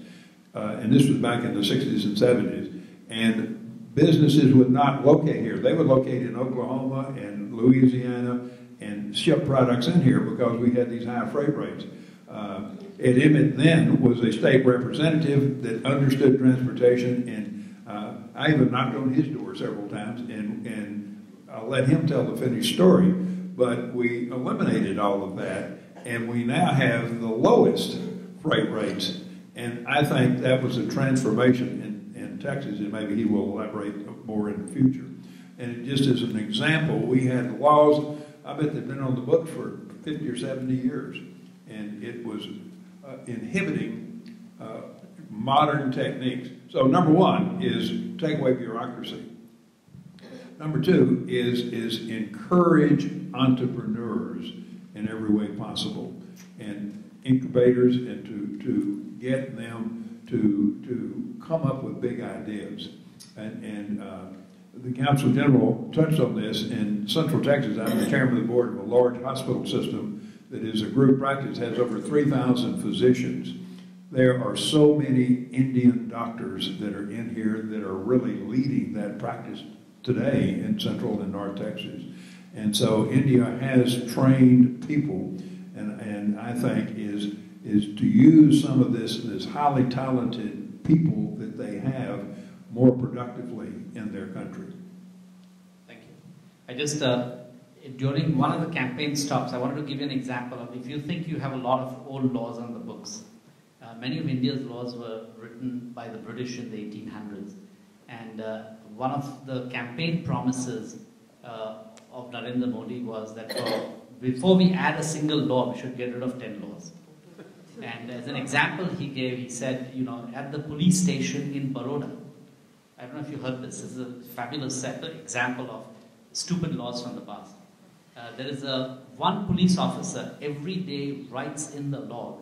S5: And this was back in the 60s and 70s. And businesses would not locate here. They would locate in Oklahoma and Louisiana and ship products in here because we had these high freight rates. Ed Emmett then was a state representative that understood transportation, and I even knocked on his door several times, and I'll let him tell the finished story. But we eliminated all of that, and we now have the lowest freight rates. And I think that was a transformation in Texas, and maybe he will elaborate more in the future. And just as an example, we had laws, I bet they've been on the books for 50 or 70 years, and it was inhibiting modern techniques. So number one is take away bureaucracy. Number two is encourage entrepreneurs in every way possible, and incubators, and to get them to come up with big ideas. And the Council General touched on this. In Central Texas, I'm the chairman of the board of a large hospital system that is a group practice, has over 3,000 physicians. There are so many Indian doctors that are in here that are really leading that practice today in Central and North Texas. And so India has trained people, and I think is to use some of this highly talented people that they have more productively in their country.
S2: Thank you. I just, during one of the campaign stops, I wanted to give you an example of, if you think you have a lot of old laws on the books, many of India's laws were written by the British in the 1800s. And one of the campaign promises of Narendra Modi was that before we add a single law, we should get rid of 10 laws. And as an example he gave, he said, you know, at the police station in Baroda, I don't know if you heard this, this is a fabulous example of stupid laws from the past. There is one police officer every day writes in the log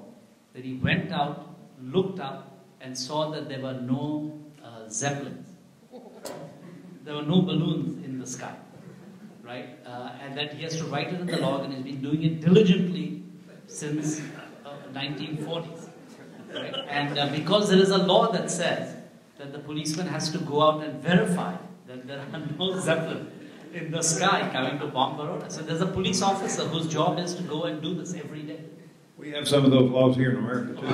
S2: that he went out, looked up, and saw that there were no zeppelins. There were no balloons in the sky, right? And that he has to write it in the log, and he's been doing it diligently since 1940s, right? And because there is a law that says that the policeman has to go out and verify that there are no zeppelins in the sky coming to bomb Baroda. So there's a police officer whose job is to go and do this every day.
S5: We have some of those laws here in America, too.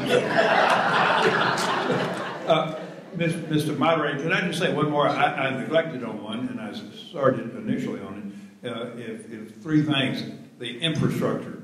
S5: Mr. Moderator, can I just say one more? I neglected on one, and I started initially on it. If three things, the infrastructure,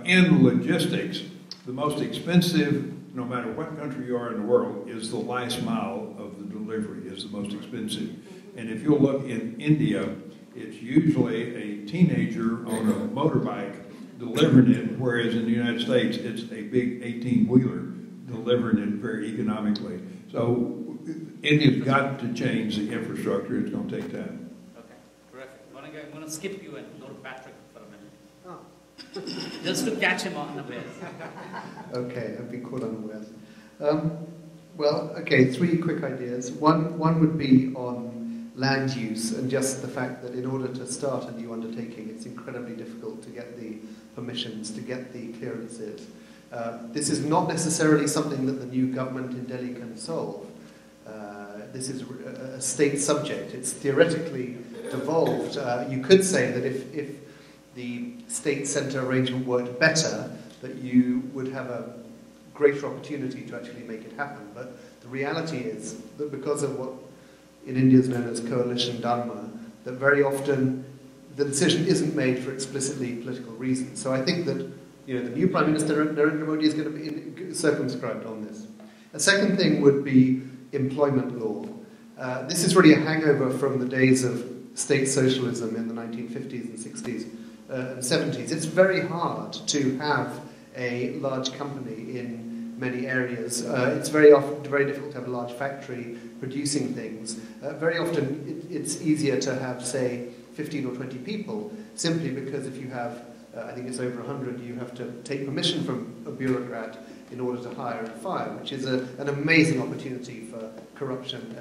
S5: in logistics, the most expensive, no matter what country you are in the world, is the last mile of the delivery is the most expensive. And if you'll look in India, it's usually a teenager on a motorbike delivering it, whereas in the United States, it's a big 18-wheeler delivering it very economically. So India's got to change the infrastructure. It's going to take time.
S2: Okay, terrific. I'm going to skip you and go to Patrick for a minute. Oh. Just to catch him unawares.
S3: Okay, I've been caught unawares. Well, okay, three quick ideas. One would be on land use, and just the fact that in order to start a new undertaking, it's incredibly difficult to get the permissions, to get the clearances. This is not necessarily something that the new government in Delhi can solve. This is a state subject. It's theoretically devolved. You could say that if the state-centre arrangement worked better, that you would have a greater opportunity to actually make it happen. But the reality is that because of what in India is known as coalition dharma, that very often the decision isn't made for explicitly political reasons. So I think that the new Prime Minister Narendra Modi is going to be circumscribed on this. A second thing would be employment law. This is really a hangover from the days of state socialism in the 1950s and 60s and 70s. It's very hard to have a large company in many areas. It's very difficult to have a large factory producing things. Very often it's easier to have, say, 15 or 20 people, simply because if you have, I think it's over 100, you have to take permission from a bureaucrat in order to hire and fire, which is an amazing opportunity for corruption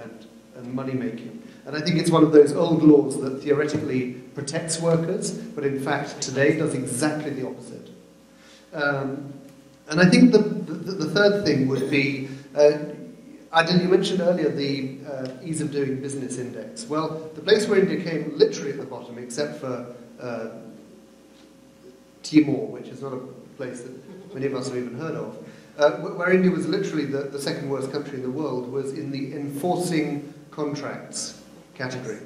S3: and money making. And I think it's one of those old laws that theoretically protects workers, but in fact today does exactly the opposite. And I think the third thing would be, Adil, you mentioned earlier the ease of doing business index. Well, the place where India came literally at the bottom, except for Timor, which is not a place that many of us have even heard of, where India was literally the second worst country in the world, was in the enforcing contracts category.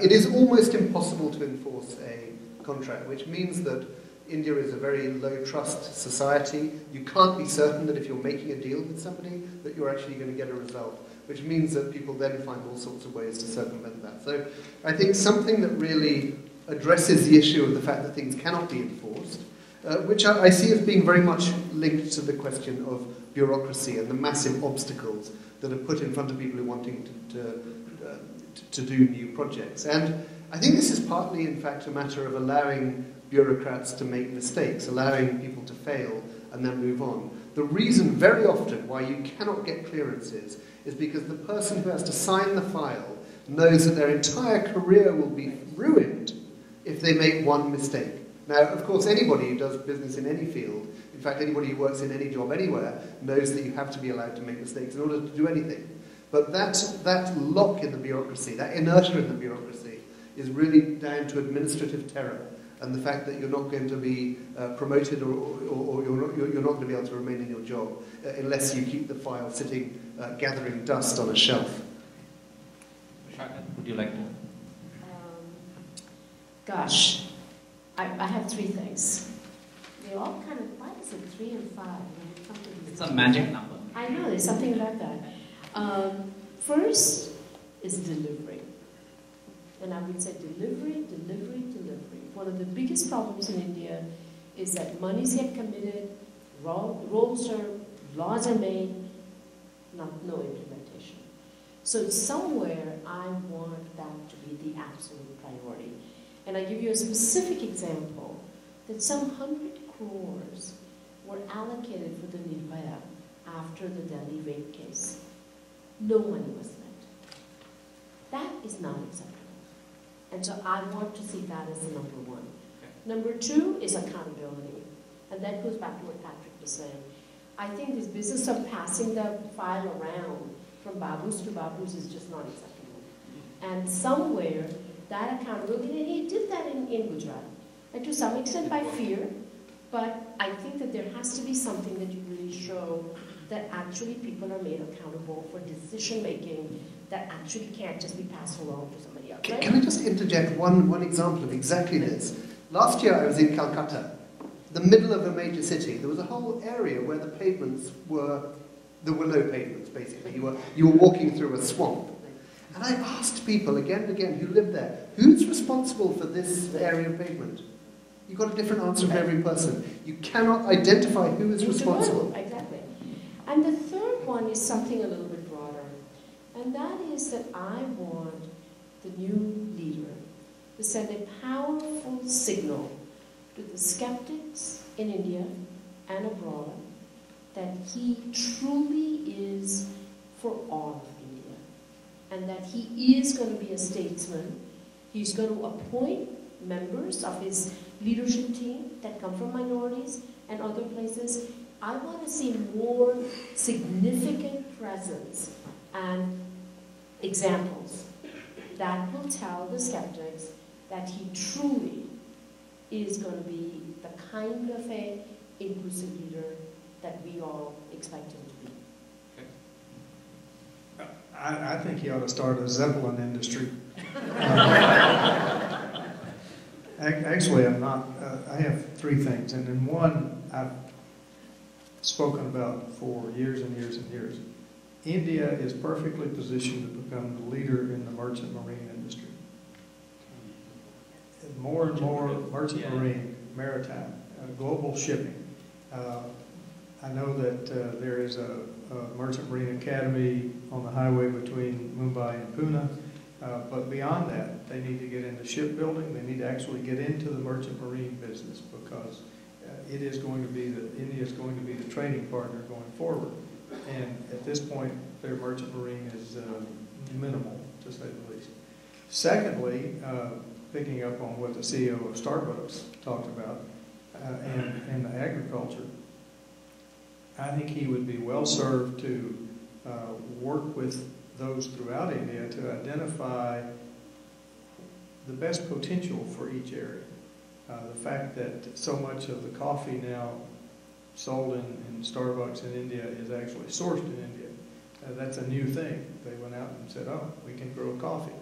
S3: It is almost impossible to enforce a contract, which means that India is a very low-trust society. You can't be certain that if you're making a deal with somebody that you're actually going to get a result, which means that people then find all sorts of ways to circumvent that. So I think something that really addresses the issue of the fact that things cannot be enforced, which I see as being very much linked to the question of bureaucracy and the massive obstacles that are put in front of people who are wanting to do new projects. And I think this is partly, in fact, a matter of allowing bureaucrats to make mistakes, allowing people to fail and then move on. The reason very often why you cannot get clearances is because the person who has to sign the file knows that their entire career will be ruined if they make one mistake. Now, of course, anybody who does business in any field, in fact, anybody who works in any job anywhere, knows that you have to be allowed to make mistakes in order to do anything. But that lock in the bureaucracy, that inertia in the bureaucracy, is really down to administrative terror and the fact that you're not going to be promoted or you're not going to be able to remain in your job unless you keep the file sitting, gathering dust on a shelf.
S2: Vishakha, would you like to?
S4: Gosh, I have three things. They all kind of, why is it 3 and 5?
S2: It's a magic number.
S4: I know, there's something about that. First is delivery. And I would say delivery. One of the biggest problems in India is that monies get committed, roles are, laws are made, no implementation. So somewhere I want that to be the absolute priority. And I give you a specific example that some 100 crores were allocated for the Nirbhaya after the Delhi rape case. No money was spent. That is not acceptable. And so I want to see that as the number one.
S2: Okay.
S4: Number two is accountability. And that goes back to what Patrick was saying. I think this business of passing the file around from babus to babus is just not acceptable. And somewhere, that accountability, and he did that in Gujarat. And to some extent by fear, but I think that there has to be something that you really show that actually people are made accountable for decision making that actually can't just be passed along to somebody else. Right?
S3: Can I just interject one example of exactly this? Last year I was in Calcutta, the middle of a major city. There was a whole area where the pavements were, there were no pavements basically. You were walking through a swamp. And I asked people again and again who lived there, who's responsible for this area of pavement? You got a different answer for every person. You cannot identify who is responsible.
S4: Exactly. And the third one is something a little bit broader. And that is that I want the new leader to send a powerful signal to the skeptics in India and abroad that he truly is for all of India. And that he is going to be a statesman. He's going to appoint members of his leadership team that come from minorities and other places. I want to see more significant presence and examples that will tell the skeptics that he truly is going to be the kind of a inclusive leader that we all expect him to be.
S6: I think he ought to start a Zeppelin industry. Actually, I'm not. I have three things, and then one I've spoken about for years and years and years. India is perfectly positioned to become the leader in the merchant marine industry. More and more merchant marine, maritime, global shipping. I know that there is a merchant marine academy on the highway between Mumbai and Pune. But beyond that, they need to get into shipbuilding. They need to actually get into the merchant marine business because it is going to be India is going to be the trading partner going forward. And at this point, their merchant marine is minimal, to say the least. Secondly, picking up on what the CEO of Starbucks talked about and the agriculture, I think he would be well served to work with those throughout India to identify the best potential for each area. The fact that so much of the coffee now sold in Starbucks in India is actually sourced in India. That's a new thing. They went out and said, oh, we can grow coffee.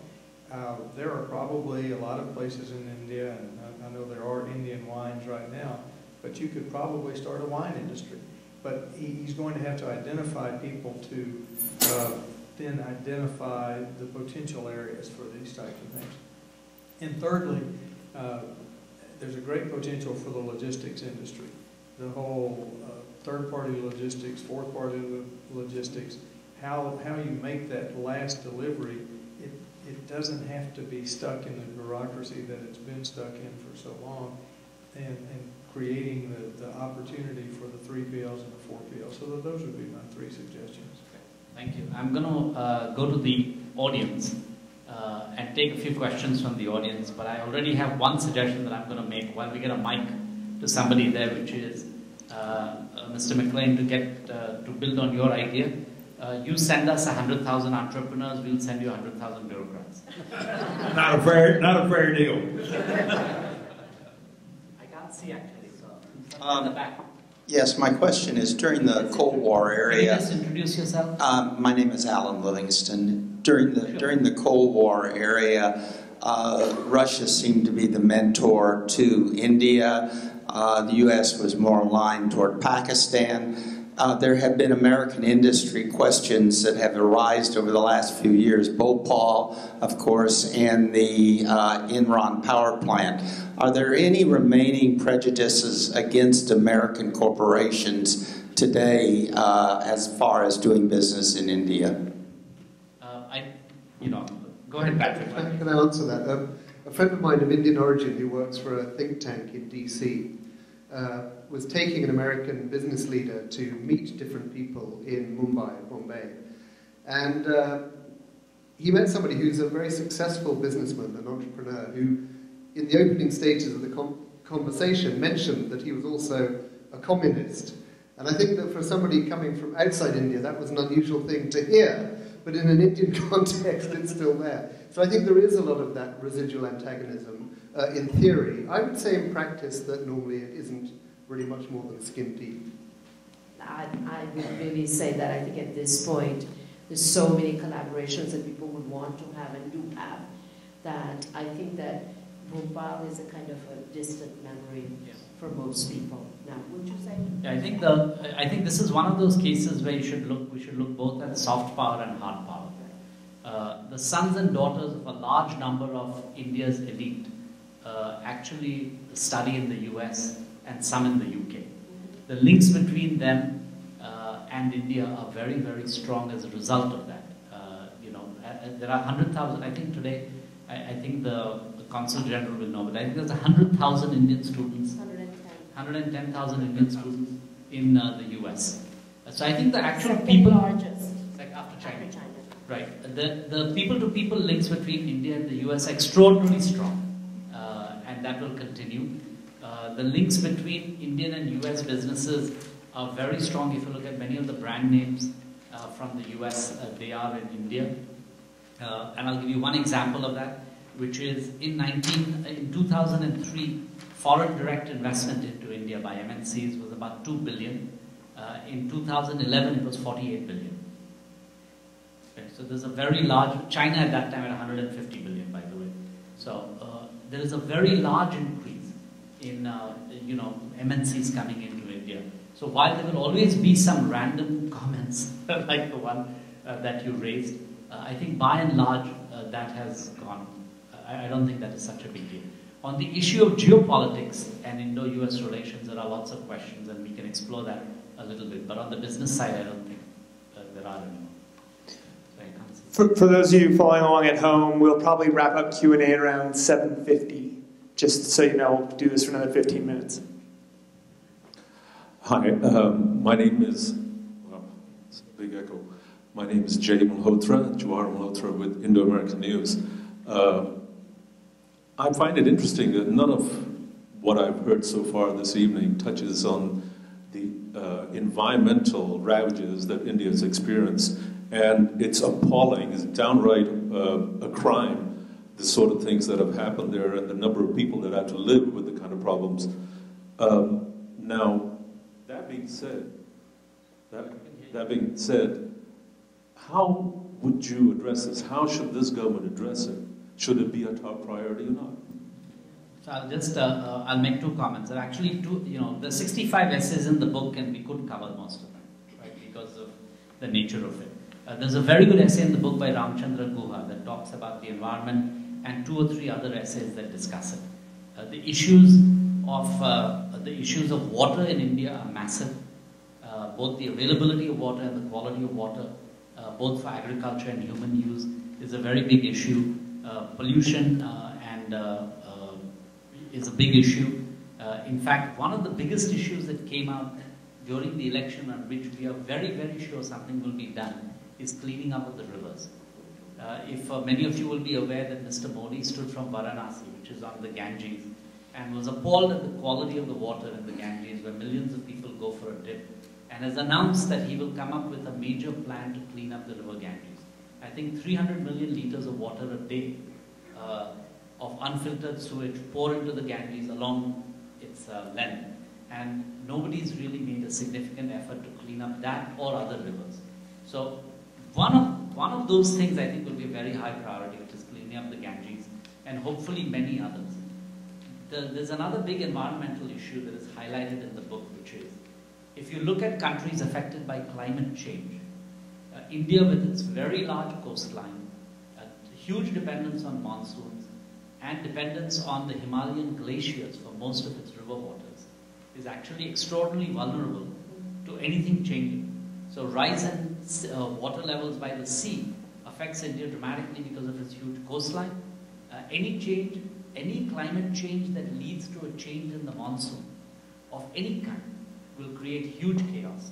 S6: There are probably a lot of places in India, and I know there are Indian wines right now, but you could probably start a wine industry. But he's going to have to identify people to then identify the potential areas for these types of things. And thirdly, there's a great potential for the logistics industry. The whole third-party logistics, fourth-party logistics, how you make that last delivery, it doesn't have to be stuck in the bureaucracy that it's been stuck in for so long. And creating the opportunity for the 3PLs and the 4PLs. So those would be my 3 suggestions.
S2: Thank you. I'm going to go to the audience and take a few questions from the audience, but I already have one suggestion that I'm going to make while we get a mic to somebody there, which is Mr. McLane, to get to build on your idea. You send us 100,000 entrepreneurs, we'll send you 100,000 bureaucrats.
S5: Not a fair deal.
S2: I can't see actually, so in the back.
S8: Yes, my question is, during the Cold War
S2: Can you
S8: area...
S2: just introduce yourself?
S8: My name is Alan Livingston. During the Cold War area, Russia seemed to be the mentor to India. The U.S. was more aligned toward Pakistan. There have been American industry questions that have arisen over the last few years, Bhopal, of course, and the Enron power plant. Are there any remaining prejudices against American corporations today as far as doing business in India?
S2: Go ahead, Patrick.
S3: Can I answer that? A friend of mine of Indian origin who works for a think tank in DC was taking an American business leader to meet different people in Bombay. And he met somebody who's a very successful businessman, an entrepreneur, who in the opening stages of the conversation mentioned that he was also a communist. And I think that for somebody coming from outside India, that was an unusual thing to hear. But in an Indian context, it's still there. So I think there is a lot of that residual antagonism in theory. I would say in practice that normally it isn't really much more than skin deep.
S4: I would really say that I think at this point, there's so many collaborations that people would want to have and do have, that I think that Bhopal is a kind of a distant memory for most people. Now, would you say?
S2: Yeah, I think this is one of those cases where we should look both at soft power and hard power. The sons and daughters of a large number of India's elite actually study in the US and some in the UK. The links between them and India are very, very strong as a result of that. There are 100,000, I think today, I think the Consul General will know, but I think there's 100,000 Indian students, 110,000 Indian students in the US. So I think the actual people...
S4: largest.
S2: Like after China. Right. The people-to-people links between India and the US are extraordinarily strong, and that will continue. The links between Indian and US businesses are very strong. If you look at many of the brand names from the US, they are in India. And I'll give you one example of that, which is in 2003, foreign direct investment into India by MNCs was about 2 billion. In 2011, it was 48 billion. Okay, so there's a very large, China at that time had 150 billion, by the way. So there is a very large increase in MNCs coming into India. So while there will always be some random comments like the one that you raised, I think by and large that has gone. I don't think that is such a big deal. On the issue of geopolitics and Indo-US relations, there are lots of questions, and we can explore that a little bit. But on the business side, I don't think there are any.
S9: For those of you following along at home, we'll probably wrap up Q&A around 7:50. Just so you know, we'll do this for another 15 minutes.
S10: Hi, my name is, well, it's a big echo. My name is Jay Malhotra, Jawar Malhotra with Indo-American News. I find it interesting that none of what I've heard so far this evening touches on the environmental ravages that India has experienced. And it's appalling, it's downright a crime, the sort of things that have happened there and the number of people that have to live with the kind of problems. Now, that being said, how would you address this? How should this government address it? Should it be a top priority or not?
S2: So I'll just, I'll make two comments. There are actually the 65 essays in the book, and we could cover most of them, right, because of the nature of it. There's a very good essay in the book by Ramchandra Guha that talks about the environment, and 2 or 3 other essays that discuss it. The issues of water in India are massive. Both the availability of water and the quality of water, both for agriculture and human use, is a very big issue. Pollution is a big issue. In fact, one of the biggest issues that came out during the election, on which we are very, very sure something will be done, is cleaning up of the rivers. If many of you will be aware that Mr. Modi stood from Varanasi, which is on the Ganges, and was appalled at the quality of the water in the Ganges, where millions of people go for a dip, and has announced that he will come up with a major plan to clean up the river Ganges. I think 300 million liters of water a day of unfiltered sewage pour into the Ganges along its length, and nobody's really made a significant effort to clean up that or other rivers. So one of those things I think will be a very high priority, which is cleaning up the Ganges, and hopefully many others. There's another big environmental issue that is highlighted in the book, which is, if you look at countries affected by climate change, India with its very large coastline, huge dependence on monsoons, and dependence on the Himalayan glaciers for most of its river waters, is actually extraordinarily vulnerable to anything changing. So rise in water levels by the sea affects India dramatically because of its huge coastline. Any climate change that leads to a change in the monsoon of any kind will create huge chaos.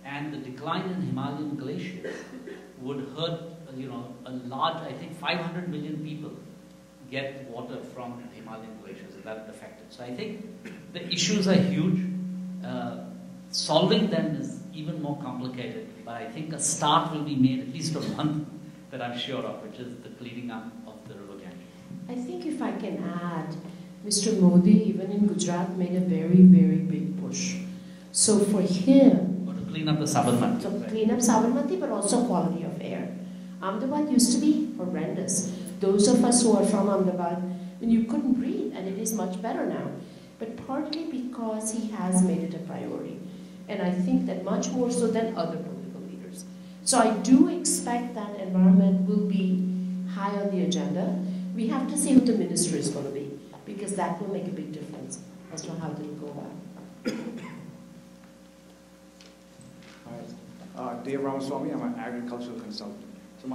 S2: And the decline in Himalayan glaciers would hurt, a large, I think 500 million people get water from Himalayan glaciers, and that affected. So I think the issues are huge. Solving them is even more complicated, but I think a start will be made, at least of one that I'm sure of, which is the cleaning up of the river Ganges.
S4: I think if I can add, Mr. Modi, even in Gujarat, made a very, very big push. So for him,
S2: to clean up the Sabarmati.
S4: To clean up Sabarmati, but also quality of air. Ahmedabad used to be horrendous. Those of us who are from Ahmedabad, you couldn't breathe, and it is much better now. But partly because he has made it a priority. And I think that much more so than other political leaders. So I do expect that environment will be high on the agenda. We have to see who the minister is going to be, because that will make a big difference as to how they will go about.
S11: Hi, Dave Ramaswamy. I'm an agricultural consultant. So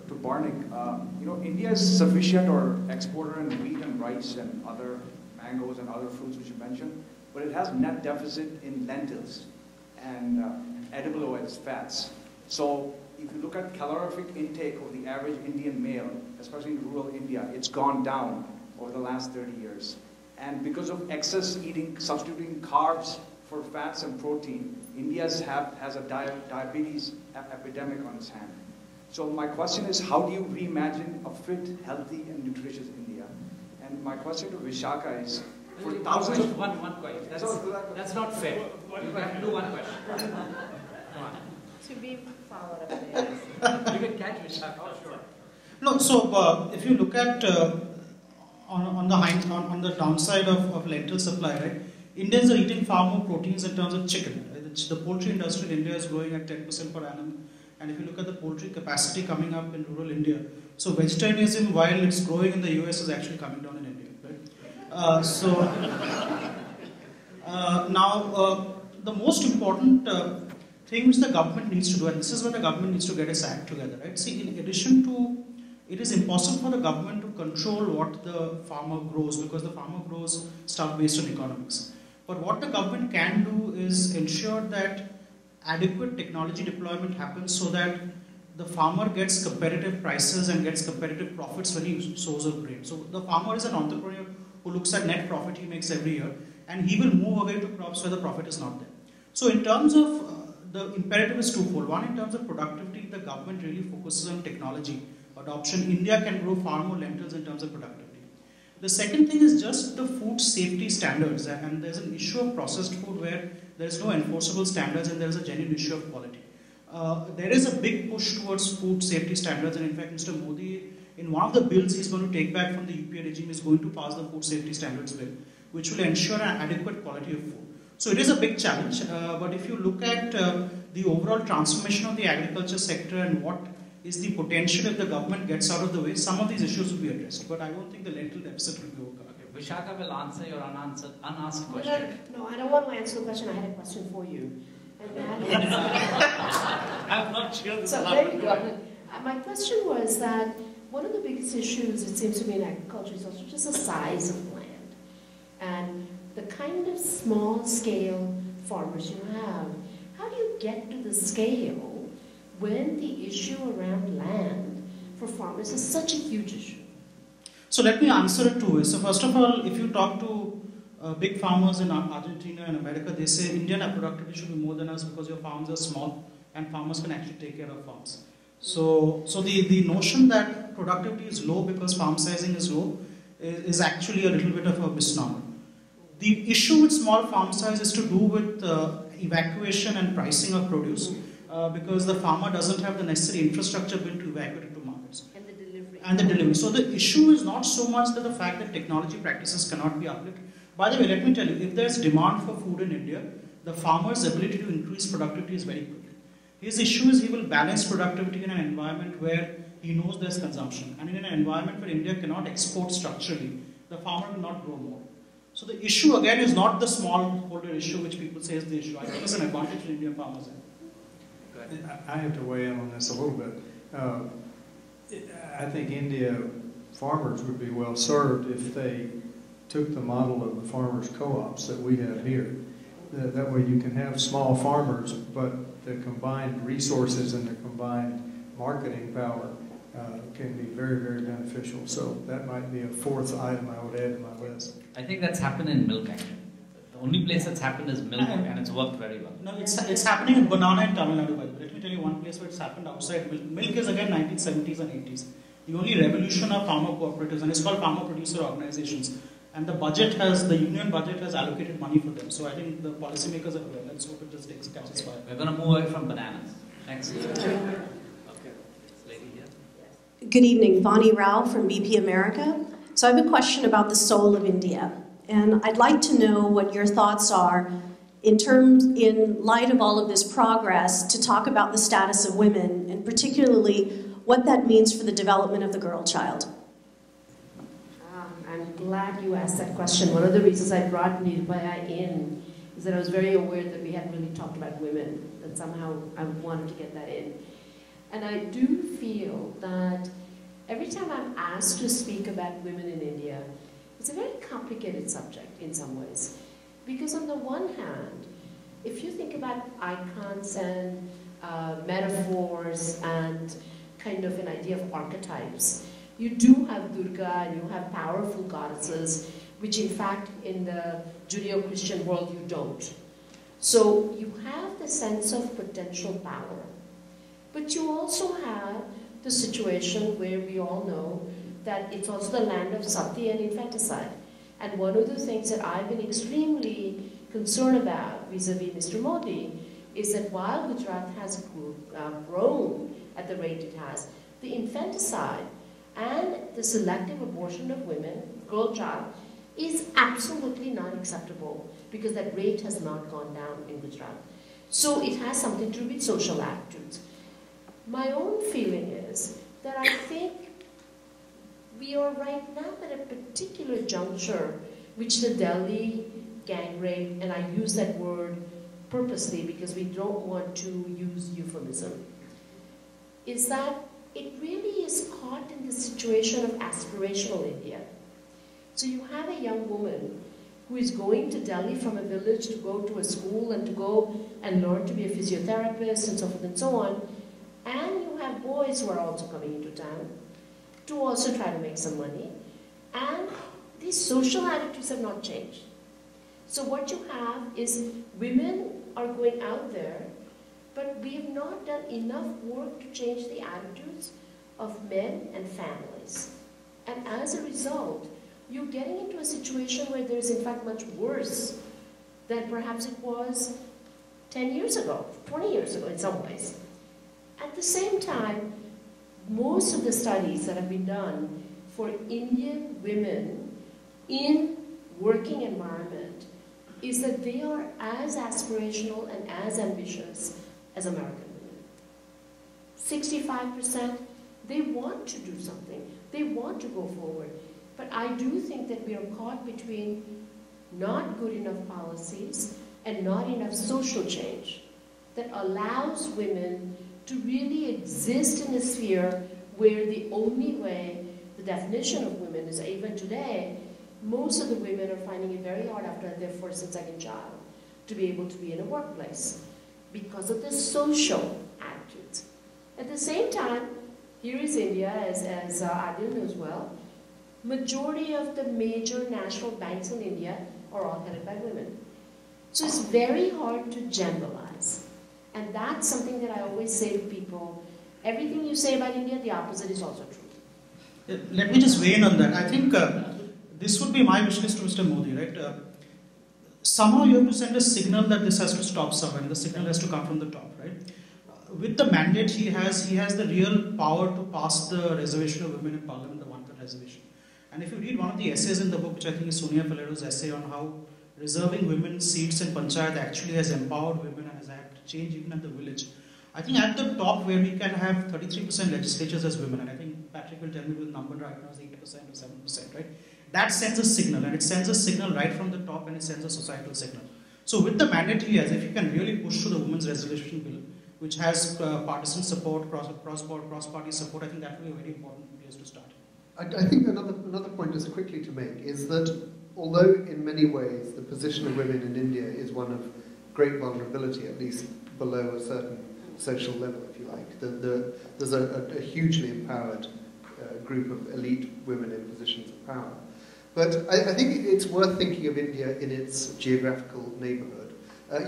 S11: to Barnik, India is sufficient or exporter in wheat and rice and other mangoes and other fruits which you mentioned, but it has net deficit in lentils and edible oils, fats. So if you look at calorific intake of the average Indian male, especially in rural India, it's gone down over the last 30 years. And because of excess eating, substituting carbs for fats and protein, India has a diabetes epidemic on its hand. So my question is, how do you reimagine a fit, healthy, and nutritious India? And my question to Vishakha is, for thousands of...
S2: One question. That's not fair. You have to do one question. Come on.
S4: To be followed up.
S2: You can catch Vishakha. Oh, sure.
S7: No, so if you look at on the downside of lentil supply, right? Indians are eating far more proteins in terms of chicken. Right? The poultry industry in India is growing at 10% per annum. And if you look at the poultry capacity coming up in rural India, so vegetarianism, while it's growing in the US, is actually coming down in India. Right? Now, the most important thing which the government needs to do, and this is where the government needs to get its act together, right? See, in addition to, it is impossible for the government to control what the farmer grows, because the farmer grows stuff based on economics. But what the government can do is ensure that adequate technology deployment happens so that the farmer gets competitive prices and gets competitive profits when he sows a grain. So the farmer is an entrepreneur who looks at net profit he makes every year, and he will move away to crops where the profit is not there. So in terms of the imperative is twofold. One, in terms of productivity, the government really focuses on technology adoption. India can grow far more lentils in terms of productivity. The second thing is just the food safety standards, and there's an issue of processed food where there is no enforceable standards and there is a genuine issue of quality. There is a big push towards food safety standards, and in fact Mr. Modi, in one of the bills he's going to take back from the UPA regime, is going to pass the food safety standards bill, which will ensure an adequate quality of food. So it is a big challenge, but if you look at the overall transformation of the agriculture sector and what is the potential if the government gets out of the way, some of these issues will be addressed, but I don't think the lentil deficit will be overcome.
S2: Okay. Vishakha will answer your unasked question.
S4: No, I don't want to answer the question. I had a question for you. And that is,
S2: I'm not sure this
S4: so there you go. My question was that one of the biggest issues, it seems to me, in agriculture is also just the size of land. And the small-scale farmers you have. How do you get to the scale when the issue around land for farmers is such a huge issue?
S7: So let me answer it two ways. So first of all, if you talk to big farmers in Argentina and America, they say Indian productivity should be more than us because your farms are small and farmers can actually take care of farms. So the notion that productivity is low because farm sizing is low is actually a little bit of a misnomer. The issue with small farm size is to do with evacuation and pricing of produce because the farmer doesn't have the necessary infrastructure built to evacuate it to markets. And the delivery. So the issue is not so much that the fact that technology practices cannot be uplifted. By the way, let me tell you, if there's demand for food in India, the farmer's ability to increase productivity is very quick. His issue is he will balance productivity in an environment where he knows there's consumption. And in an environment where India cannot export structurally, the farmer will not grow more. So the issue again is not the smallholder issue which people say is the issue. I think it's an advantage for Indian farmers.
S6: I have to weigh in on this a little bit. I think India farmers would be well served if they took the model of the farmers' co-ops that we have here. That way you can have small farmers, but the combined resources and the combined marketing power can be very, very beneficial. So that might be a fourth item I would add to my list.
S2: I think that's happened in milk actually. The only place that's happened is milk and it's worked very well.
S7: No, it's happening in banana in Tamil Nadu. Let me tell you one place where it's happened outside milk. Milk is again 1970s and 80s. The only revolution of farmer cooperatives, and it's called farmer producer organizations. And the union budget has allocated money for them. So I think the policymakers are aware. Let's hope it just catches fire.
S2: We're going to move away from bananas. Next. Okay. This lady here.
S12: Good evening, Vani Rao from BP America. So I have a question about the soul of India. And I'd like to know what your thoughts are in light of all of this progress to talk about the status of women and particularly what that means for the development of the girl child.
S4: I'm glad you asked that question. One of the reasons I brought Nirbhaya in is that I was very aware that we hadn't really talked about women, that somehow I wanted to get that in. And I do feel that every time I'm asked to speak about women in India, it's a very complicated subject in some ways. Because on the one hand, if you think about icons and metaphors and kind of an idea of archetypes, you do have Durga and you have powerful goddesses, which in fact in the Judeo-Christian world you don't. So you have the sense of potential power. But you also have the situation where we all know that it's also the land of sati and infanticide. And one of the things that I've been extremely concerned about vis-a-vis Mr. Modi is that while Gujarat has grown at the rate it has, the infanticide and the selective abortion of women, girl child, is absolutely not acceptable because that rate has not gone down in Gujarat. So it has something to do with social attitudes. My own feeling is that I think we are right now at a particular juncture which the Delhi gang rape, and I use that word purposely because we don't want to use euphemism, is that it really is caught in the situation of aspirational India. So you have a young woman who is going to Delhi from a village to go to a school and to go and learn to be a physiotherapist and so forth and so on, and you have boys who are also coming into town to also try to make some money, and these social attitudes have not changed. So what you have is women are going out there, but we have not done enough work to change the attitudes of men and families. And as a result, you're getting into a situation where there's in fact much worse than perhaps it was 10 years ago, 20 years ago in some ways. At the same time, most of the studies that have been done for Indian women in working environment is that they are as aspirational and as ambitious as American women. 65%, they want to do something. They want to go forward. But I do think that we are caught between not good enough policies and not enough social change that allows women to really exist in a sphere where the only way, the definition of women is even today, most of the women are finding it very hard after their first and second child to be able to be in a workplace because of the social attitudes. At the same time, here is India, as Adil knows well. Majority of the major national banks in India are all headed by women. So it's very hard to generalize. And that's something that I always say to people. Everything you say about India, the opposite is also true.
S7: Let me just weigh in on that. I think this would be my wish list to Mr. Modi, right? Somehow you have to send a signal that this has to stop somewhere, and the signal has to come from the top, right? With the mandate he has the real power to pass the reservation of women in parliament, the one-third reservation. And if you read one of the essays in the book, which I think is Sonia Fallero's essay on how reserving women's seats in panchayat actually has empowered women and has had to change even at the village. I think at the top where we can have 33% legislatures as women, and I think Patrick will tell me the number right now is 8% or 7%, right? That sends a signal, and it sends a signal right from the top, and it sends a societal signal. So with the mandate he has, if you can really push through the women's resolution bill, which has partisan support, cross-party support, I think that will be a very important place to start.
S3: I think another point just quickly to make is that although in many ways the position of women in India is one of great vulnerability, at least below a certain social level, if you like, there's a hugely empowered group of elite women in positions of power. But I think it's worth thinking of India in its geographical neighbourhood.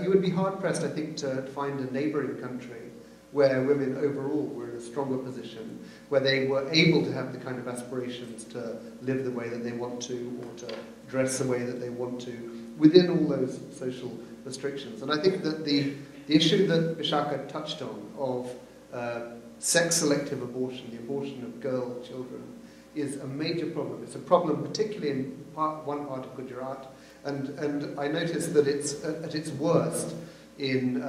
S3: You would be hard-pressed, I think, to find a neighbouring country where women overall were in a stronger position, where they were able to have the kind of aspirations to live the way that they want to, or to dress the way that they want to, within all those social restrictions. And I think that the issue that Vishakha touched on of sex-selective abortion, the abortion of girl children, is a major problem. It's a problem particularly in one part of Gujarat, and I noticed that it's at its worst in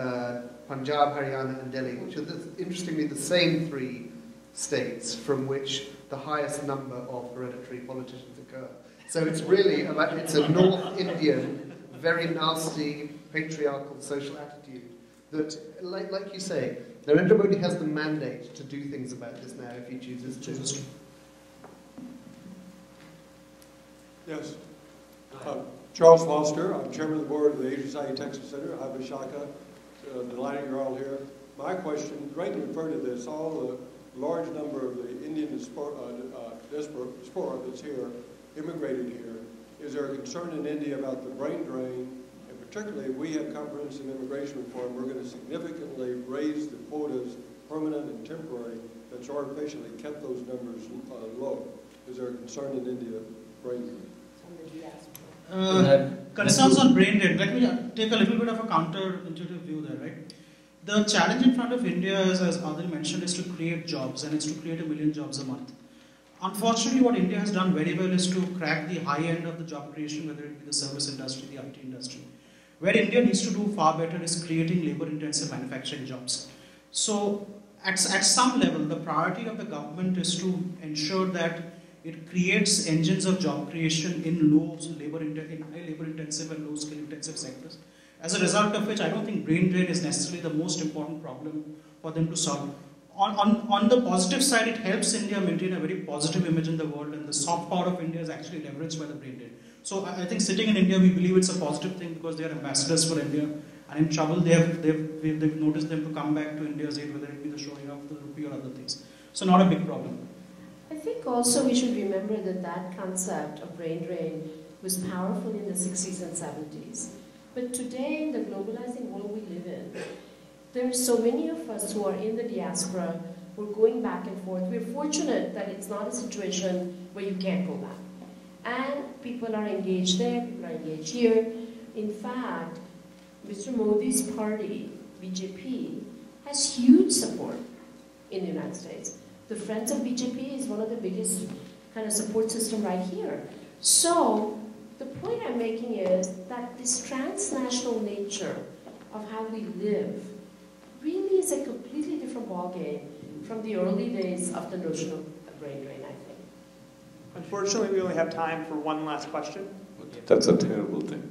S3: Punjab, Haryana and Delhi, which are interestingly the same three states from which the highest number of hereditary politicians occur. So it's really it's a North Indian, very nasty, patriarchal social attitude that, like you say, Narendra Modi has the mandate to do things about this now if he chooses to.
S13: Yes. Charles Foster, I'm chairman of the board of the Asian Society Texas Center. Hi, Vishakha. Delighted you're all here. My question, Drayton referred to this, all the large number of the Indian diaspora that's here, immigrated here. Is there a concern in India about the brain drain? And particularly, we have comprehensive immigration reform. We're going to significantly raise the quotas, permanent and temporary, that's artificially kept those numbers low. Is there a concern in India, brain drain?
S7: Concerns on brain drain. Let me take a little bit of a counterintuitive view there, right? The challenge in front of India is, as Adil mentioned, is to create jobs, and it's to create 1 million jobs a month. Unfortunately, what India has done very well is to crack the high end of the job creation, whether it be the service industry, the IT industry. Where India needs to do far better is creating labor-intensive manufacturing jobs. So, at some level, the priority of the government is to ensure that it creates engines of job creation in high labor-intensive and low-skill intensive sectors. As a result of which, I don't think brain drain is necessarily the most important problem for them to solve. On the positive side, it helps India maintain a very positive image in the world, and the soft power of India is actually leveraged by the brain drain. So I think sitting in India, we believe it's a positive thing because they are ambassadors for India, and in trouble, they've noticed them to come back to India's aid, whether it be the showing of the rupee or other things. So not a big problem.
S4: I think also we should remember that concept of brain drain was powerful in the 60s and 70s. But today, in the globalizing world we live in, there are so many of us who are in the diaspora, who are going back and forth. We're fortunate that it's not a situation where you can't go back. And people are engaged there, people are engaged here. In fact, Mr. Modi's party, BJP, has huge support in the United States. The Friends of BJP is one of the biggest kind of support system right here. So, the point I'm making is that this transnational nature of how we live really is a completely different ballgame from the early days of the notion of brain drain, I think.
S9: Unfortunately, we only have time for one last question.
S10: That's a terrible thing.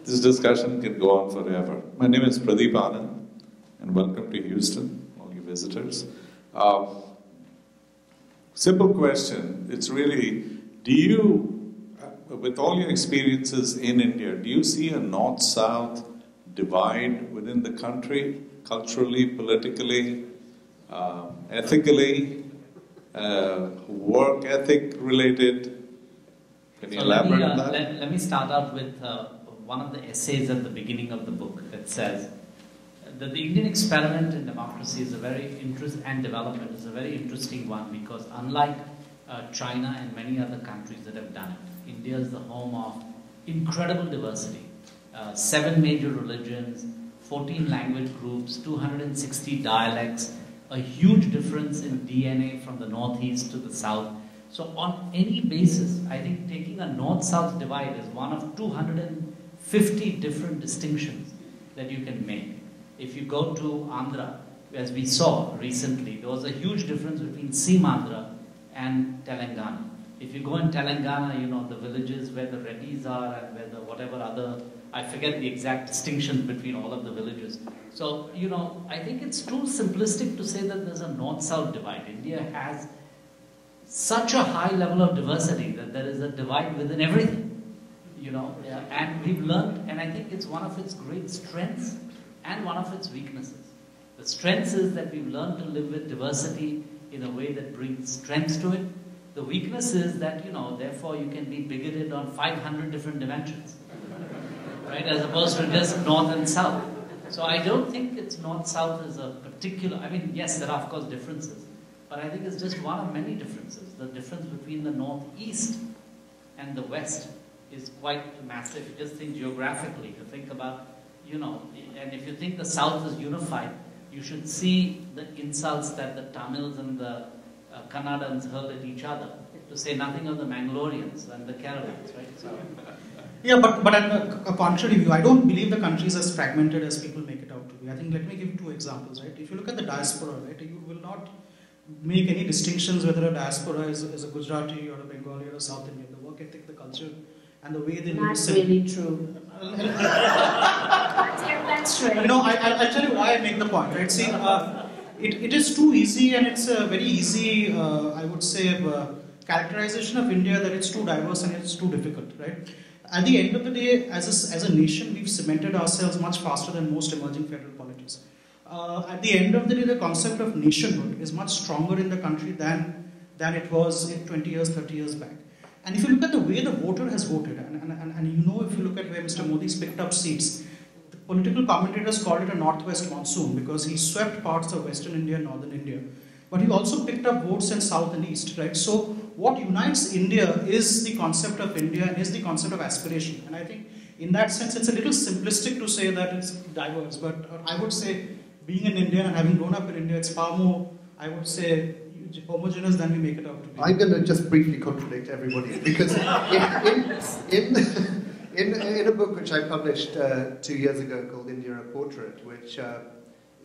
S10: This discussion can go on forever. My name is Pradeep Anand, and welcome to Houston, all you visitors. Simple question. It's really, do you, with all your experiences in India, do you see a north-south divide within the country, culturally, politically, ethically, work ethic related? Can you elaborate on that?
S2: Let me start out with one of the essays at the beginning of the book that says that the Indian experiment in democracy is a very and development is a very interesting one, because unlike China and many other countries that have done it, India is the home of incredible diversity. 7 major religions, 14 language groups, 260 dialects, a huge difference in DNA from the northeast to the south. So on any basis, I think taking a north-south divide is one of 250 different distinctions that you can make. If you go to Andhra, as we saw recently, there was a huge difference between Seemandhra and Telangana. If you go in Telangana, you know, the villages where the Reddys are and where the whatever other, I forget the exact distinctions between all of the villages. So, you know, I think it's too simplistic to say that there's a north-south divide. India has such a high level of diversity that there is a divide within everything, you know, and we've learned, and I think it's one of its great strengths and one of its weaknesses. The strength is that we've learned to live with diversity in a way that brings strength to it. The weakness is that, you know, therefore you can be bigoted on 500 different dimensions, right, as opposed to just north and south. So I don't think it's north-south as a particular, I mean, yes, there are of course differences, but I think it's just one of many differences. The difference between the northeast and the west is quite massive. Just think geographically, to think about, you know, and if you think the south is unified, you should see the insults that the Tamils and the Kannadans hurl at each other, to say nothing of the Mangaloreans and the Keralans, right? So,
S7: yeah, but a contrary view, I don't believe the country is as fragmented as people make it out to be. I think, let me give 2 examples, right? If you look at the diaspora, right, you will not make any distinctions whether a diaspora is a Gujarati or a Bengali or a South Indian. The work ethic, the culture, and the way they live.
S4: That's really true. That's right.
S7: You know, I'll tell you why I make the point, right? See, it is too easy, and it's a very easy, I would say, characterization of India that it's too diverse and it's too difficult, right? At the end of the day, as a nation, we've cemented ourselves much faster than most emerging federal polities. At the end of the day, the concept of nationhood is much stronger in the country than it was 20 years, 30 years back. And if you look at the way the voter has voted, and you know, if you look at where Mr. Modi's picked up seats, the political commentators called it a northwest monsoon because he swept parts of western India and northern India. But he also picked up votes in south and east, right? So what unites India is the concept of India and is the concept of aspiration. And I think in that sense, it's a little simplistic to say that it's diverse, but I would say being an Indian and having grown up in India, it's far more, I would say, homogeneous than we make it out to be.
S3: I'm going to just briefly contradict everybody because in a book which I published 2 years ago called India a Portrait, which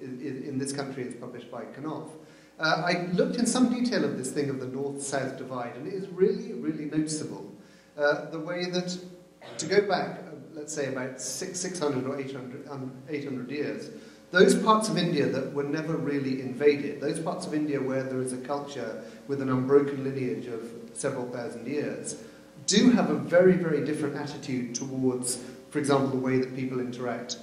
S3: in this country is published by Knopf, I looked in some detail of this thing of the north-south divide, and it is really, really noticeable. The way that, to go back, let's say about 600 or 800 years, those parts of India that were never really invaded, those parts of India where there is a culture with an unbroken lineage of several thousand years, do have a very, very different attitude towards, for example, the way that people interact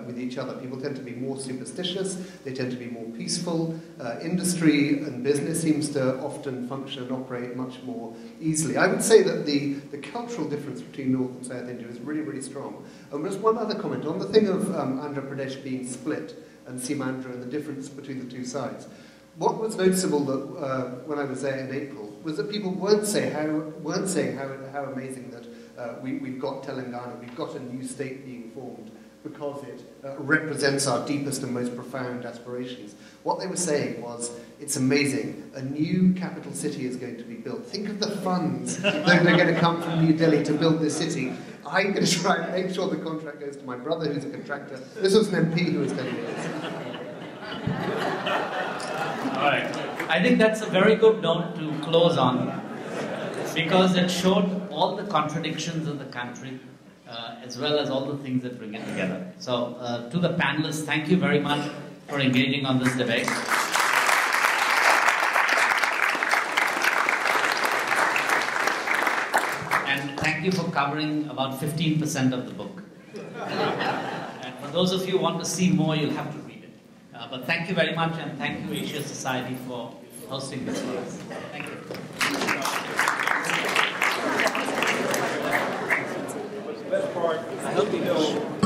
S3: with each other. People tend to be more superstitious, they tend to be more peaceful. Industry and business seems to often function and operate much more easily. I would say that the cultural difference between North and South India is really, really strong. And just one other comment on the thing of Andhra Pradesh being split and Seemandhra and the difference between the two sides. What was noticeable that when I was there in April was that people weren't saying how amazing that we've got Telangana, we've got a new state being formed, because it represents our deepest and most profound aspirations. What they were saying was, it's amazing, a new capital city is going to be built. Think of the funds that are going to come from New Delhi to build this city. I'm going to try and make sure the contract goes to my brother who's a contractor. This was an MP who was telling me this.
S2: All right. I think that's a very good note to close on, because it showed all the contradictions of the country, as well as all the things that bring it together. So, to the panelists, thank you very much for engaging on this debate. thank you for covering about 15% of the book. And for those of you who want to see more, you'll have to read it. But thank you very much, and thank you, Asia Society, for hosting this for us. Thank you.
S5: Best part, I hope you know